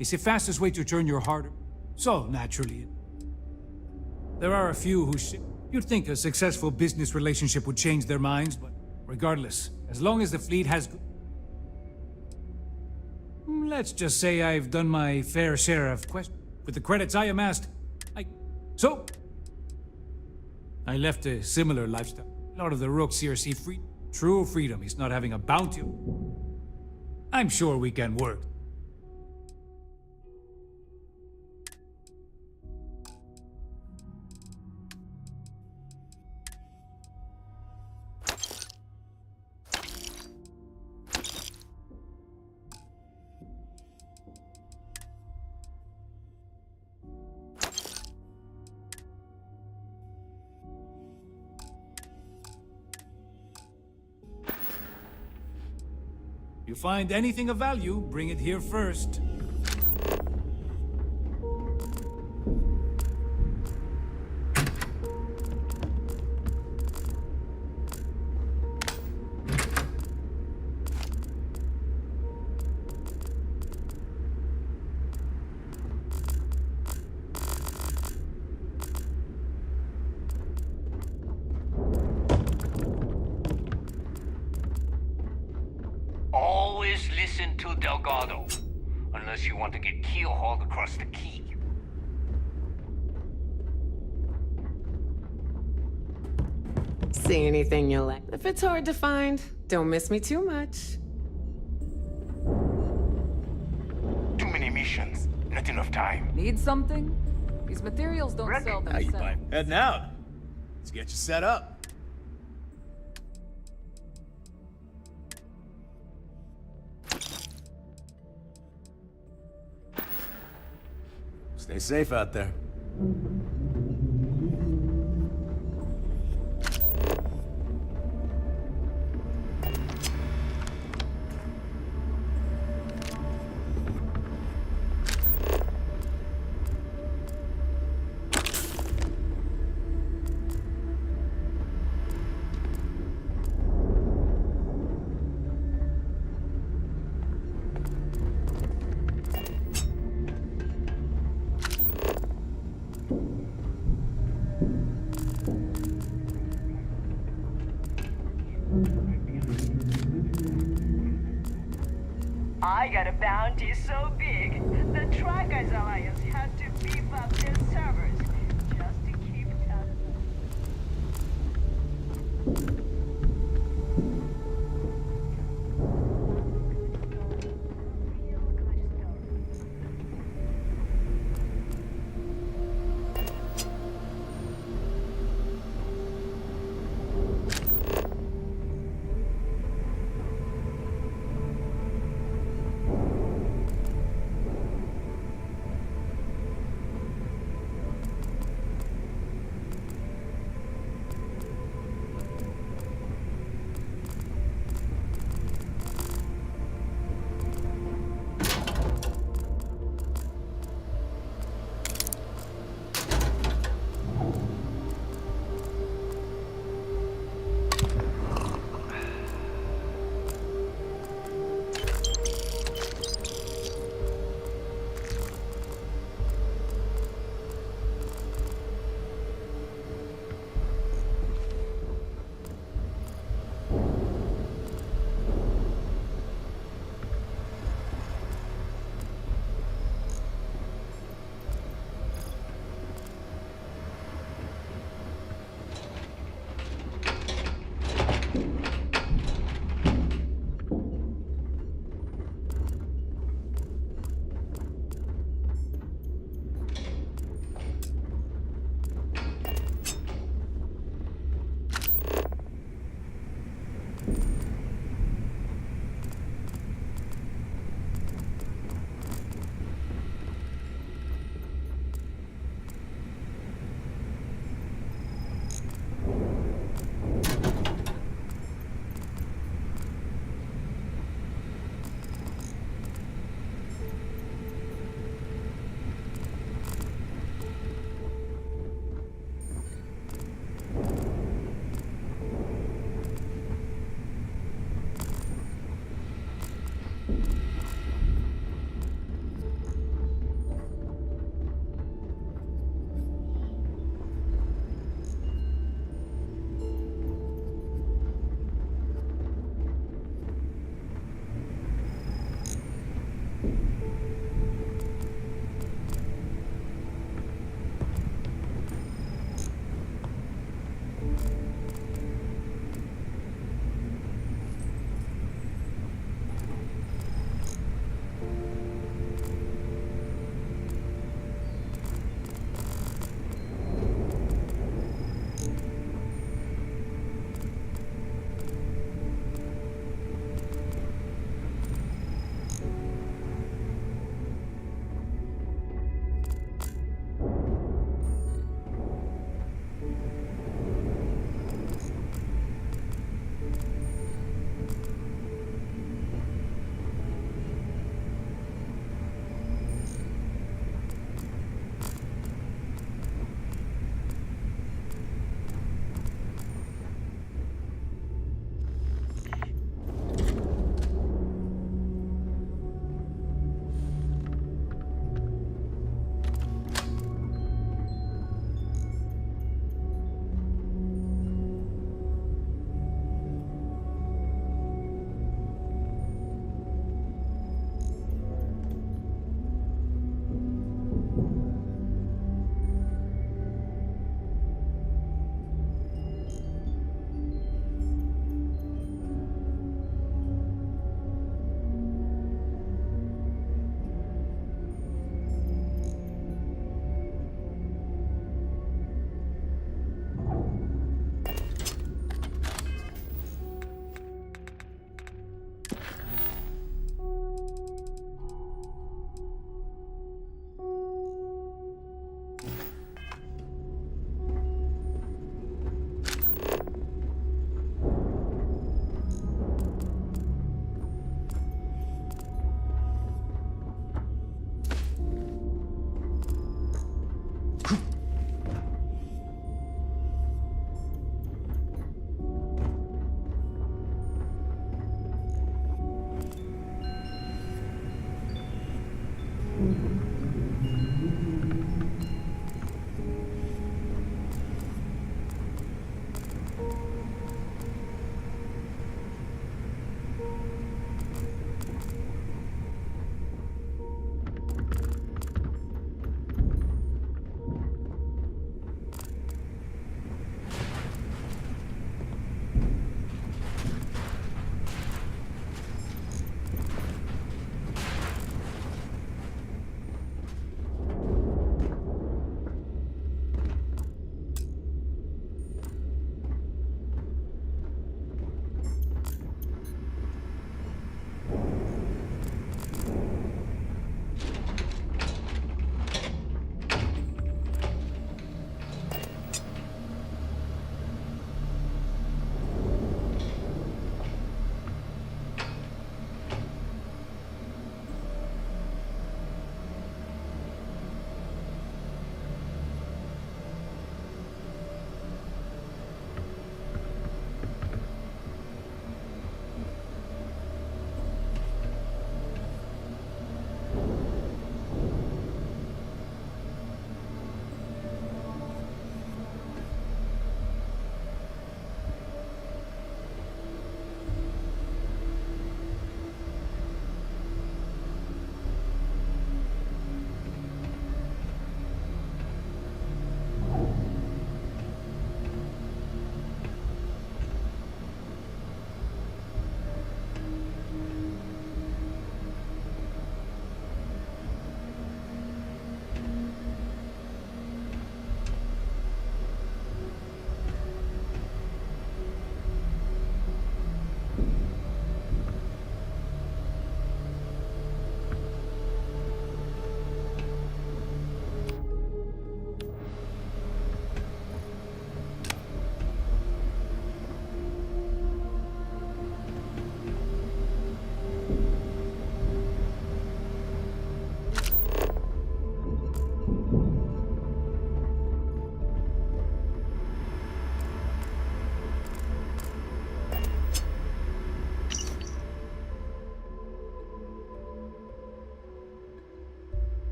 It's the fastest way to turn your heart. So, naturally, there are a few who you'd think a successful business relationship would change their minds, but regardless, as long as the fleet has let's just say I've done my fair share of questions. With the credits I amassed, So, I left a similar lifestyle. A lot of the rooks here see true freedom is not having a bounty. I'm sure we can work. You find anything of value, bring it here first. Always listen to Delgado, unless you want to get keel-hauled across the key. See anything you like. If it's hard to find, don't miss me too much. Too many missions, not enough time. Need something? These materials don't sell themselves. Heading out. Let's get you set up. Stay safe out there. I got a bounty so big, the Trackers Alliance had to beef up their servers just to keep tabs.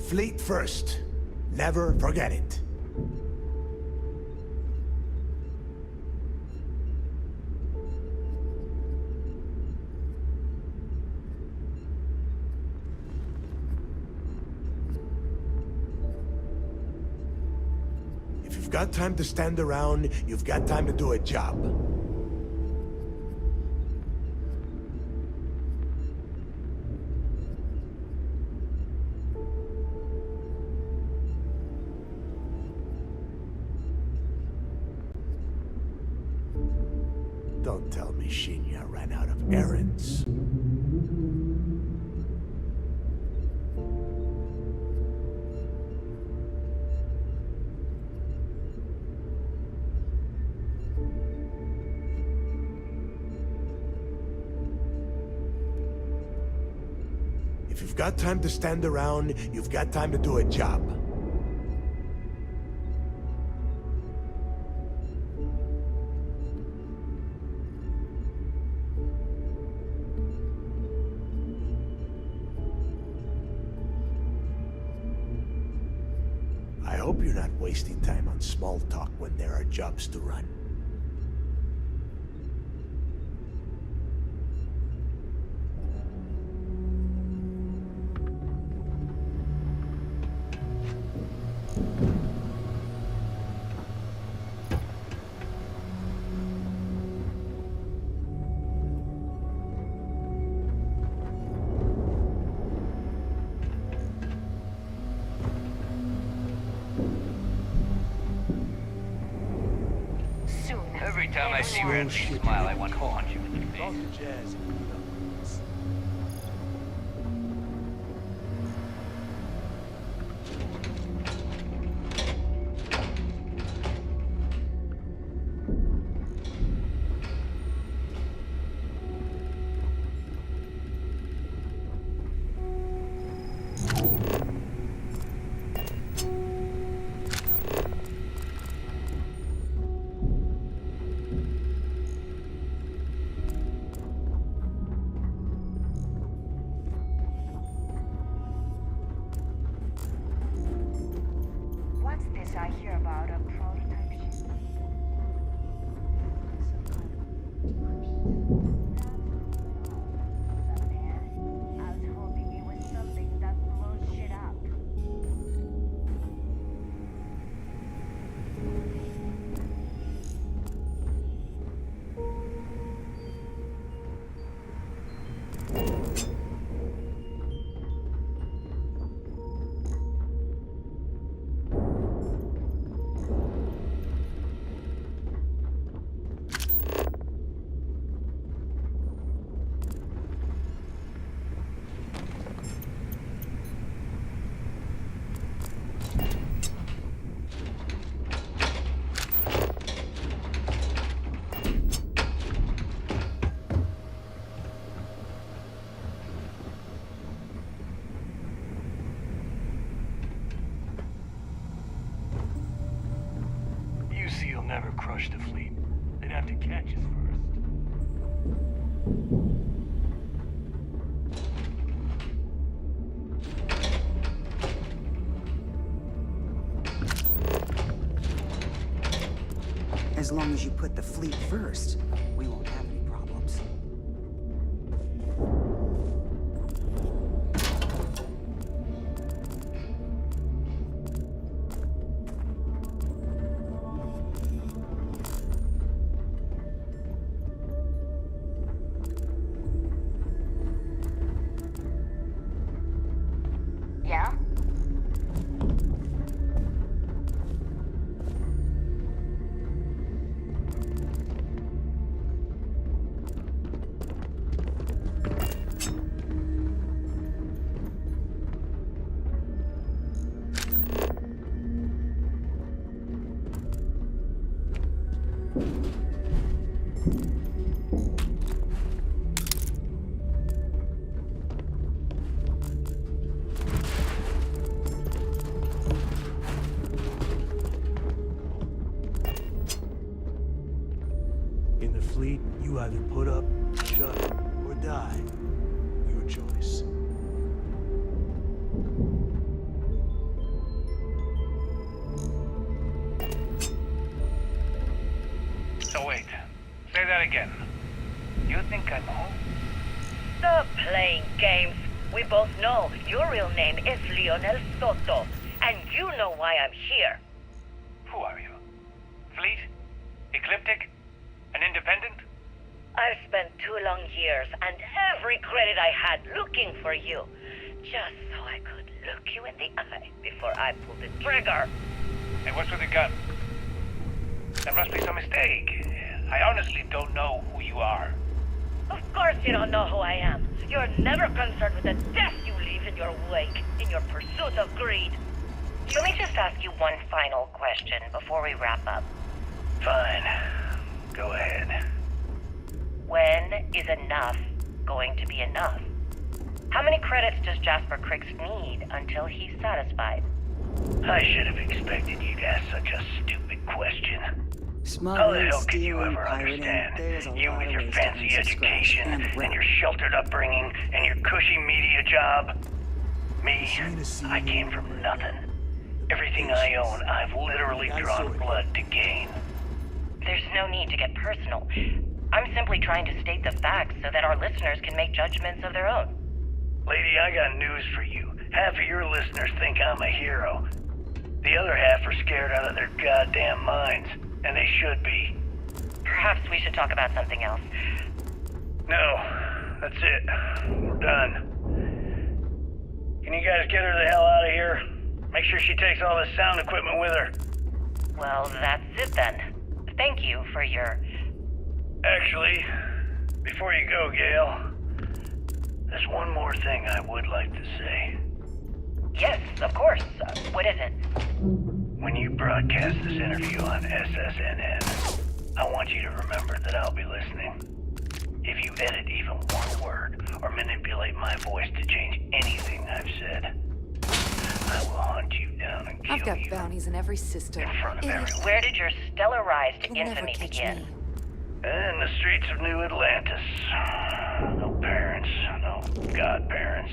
Fleet first. Never forget it. If you've got time to stand around, you've got time to do a job. Don't tell me Shinya ran out of errands. If you've got time to stand around, you've got time to do a job. I hope you're not wasting time on small talk when there are jobs to run. Every time I see Ramsey smile, I want to punch him in the face. Talk to Jazz and meet up with us. What's this I hear about a prototype ship? I was hoping it was something that blows shit up. UC will never crush the fleet. They'd have to catch us first. As long as you put the fleet first, we won't have any problems. Yeah? In the fleet, you either put up, shut up, or die. Your choice. again. You think I'm home? Stop playing games. We both know your real name is Lionel Soto, and you know why I'm here. Who are you? Fleet? Ecliptic? An independent? I've spent 2 long years and every credit I had looking for you, just so I could look you in the eye before I pulled the trigger. Hey, what's with the gun? There must be some mistake. I honestly don't know who you are. Of course you don't know who I am. You're never concerned with the death you leave in your wake, in your pursuit of greed. Let me just ask you one final question before we wrap up. Fine. Go ahead. When is enough going to be enough? How many credits does Jasper Cricks need until he's satisfied? I should have expected you to ask such a stupid question. How the Smuggling, hell could you stealing, ever pirating, understand? there's a You lot with of your ways to fancy unsubscribe education and your sheltered upbringing and your cushy media job. Me, I came from nothing. Everything I own, I've literally drawn blood to gain. There's no need to get personal. I'm simply trying to state the facts so that our listeners can make judgments of their own. Lady, I got news for you. Half of your listeners think I'm a hero. The other half are scared out of their goddamn minds, and they should be. Perhaps we should talk about something else. No, that's it. We're done. Can you guys get her the hell out of here? Make sure she takes all this sound equipment with her. Well, that's it then. Thank you for your... Actually, before you go, Gail, there's one more thing I would like to say. Yes, of course. What is it? When you broadcast this interview on SSNN, I want you to remember that I'll be listening. If you edit even one word or manipulate my voice to change anything I've said, I will hunt you down and kill I've got you bounties in every system. in front of everyone. Where did your stellar rise to You'll never infamy catch begin? me. In the streets of New Atlantis. No parents, no godparents.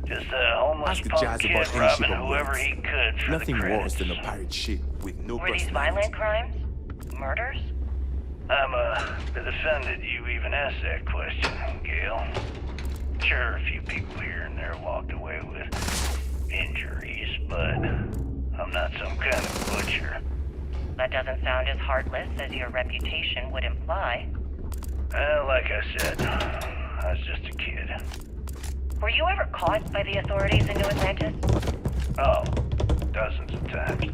Just a homeless Ask the punk Jazz kid about any robbing ship on whoever wheels. he could for Nothing the worse credits. than a pirate ship with no Were these personality. violent crimes? Murders? I'm a bit offended you even asked that question, Gail. Sure, a few people here and there walked away with injuries, but I'm not some kind of butcher. That doesn't sound as heartless as your reputation would imply. Well, like I said, I was just a kid. Were you ever caught by the authorities in New Atlantis? Oh, dozens of times.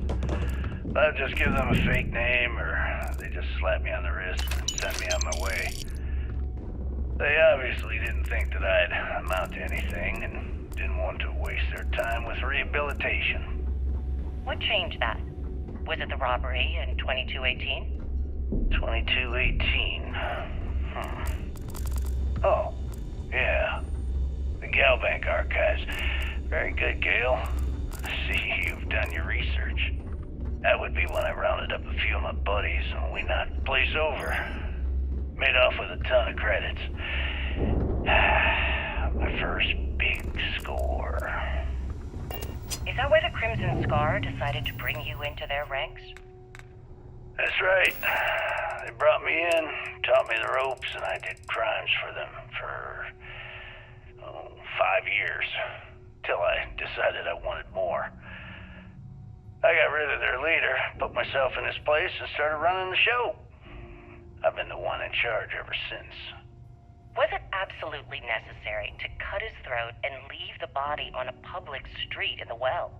I'd just give them a fake name, or they just slap me on the wrist and send me on my way. They obviously didn't think that I'd amount to anything and didn't want to waste their time with rehabilitation. What changed that? Was it the robbery in 2218? 2218. Oh, yeah. The Galbank archives. Very good, Gail. I see you've done your research. That would be when I rounded up a few of my buddies and we knocked the place over. Made off with a ton of credits. My first big score. Is that why the Crimson Scar decided to bring you into their ranks? That's right. They brought me in, taught me the ropes, and I did crimes for them for 5 years. Till I decided I wanted more. I got rid of their leader, put myself in his place, and started running the show. I've been the one in charge ever since. Was it absolutely necessary to cut his throat and leave the body on a public street in the well?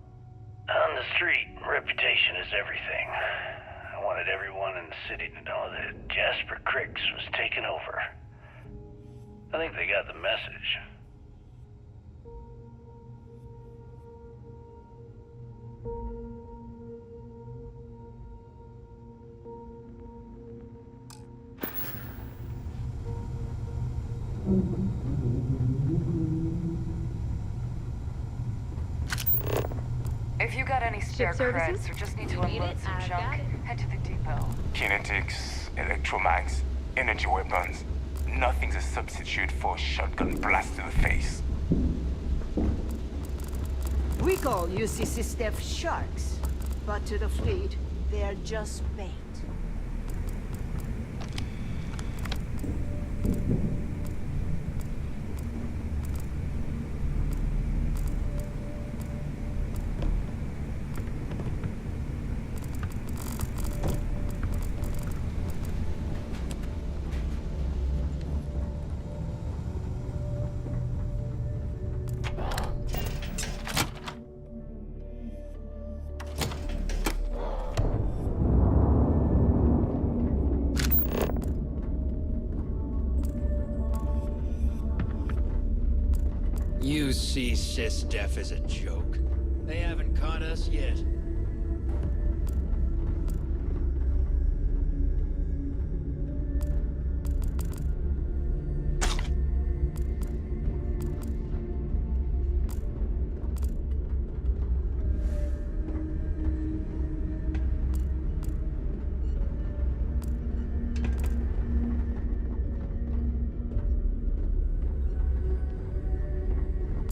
On the street, reputation is everything. I wanted everyone in the city to know that Jasper Cricks was taking over. I think they got the message. If you got any spare Ship services? credits or just need to unload some junk, head to the depot. Kinetics, electromags, energy weapons. Nothing's a substitute for a shotgun blast to the face. We call UCC staff sharks, but to the fleet, they're just bait. You see sysdef as a joke. They haven't caught us yet.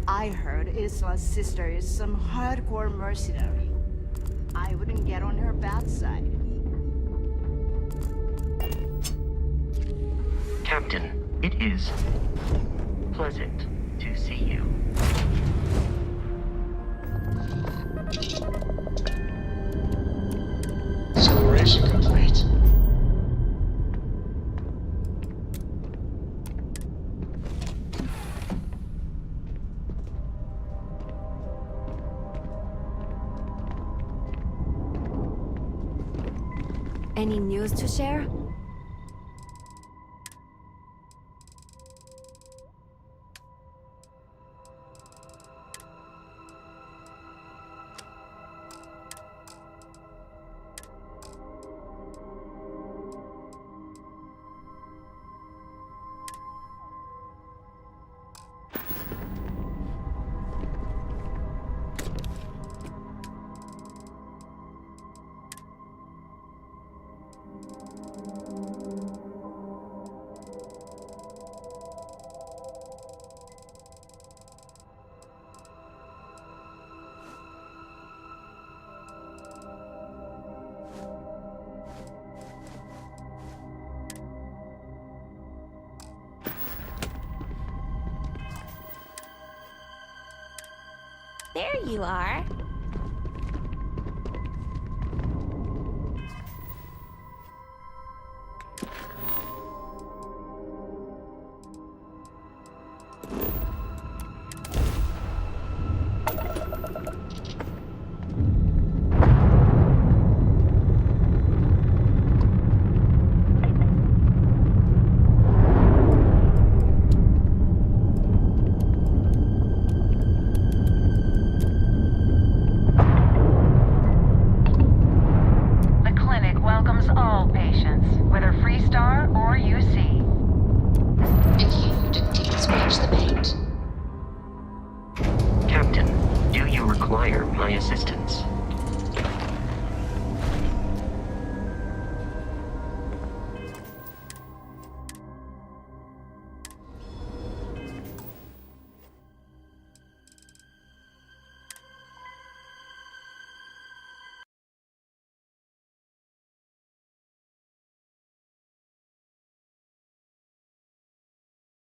I heard Isla's sister is some hardcore mercenary. I wouldn't get on her bad side. Captain, it is pleasant to see you. Exploration complete. Any news to share? There you are. Captain, do you require my assistance?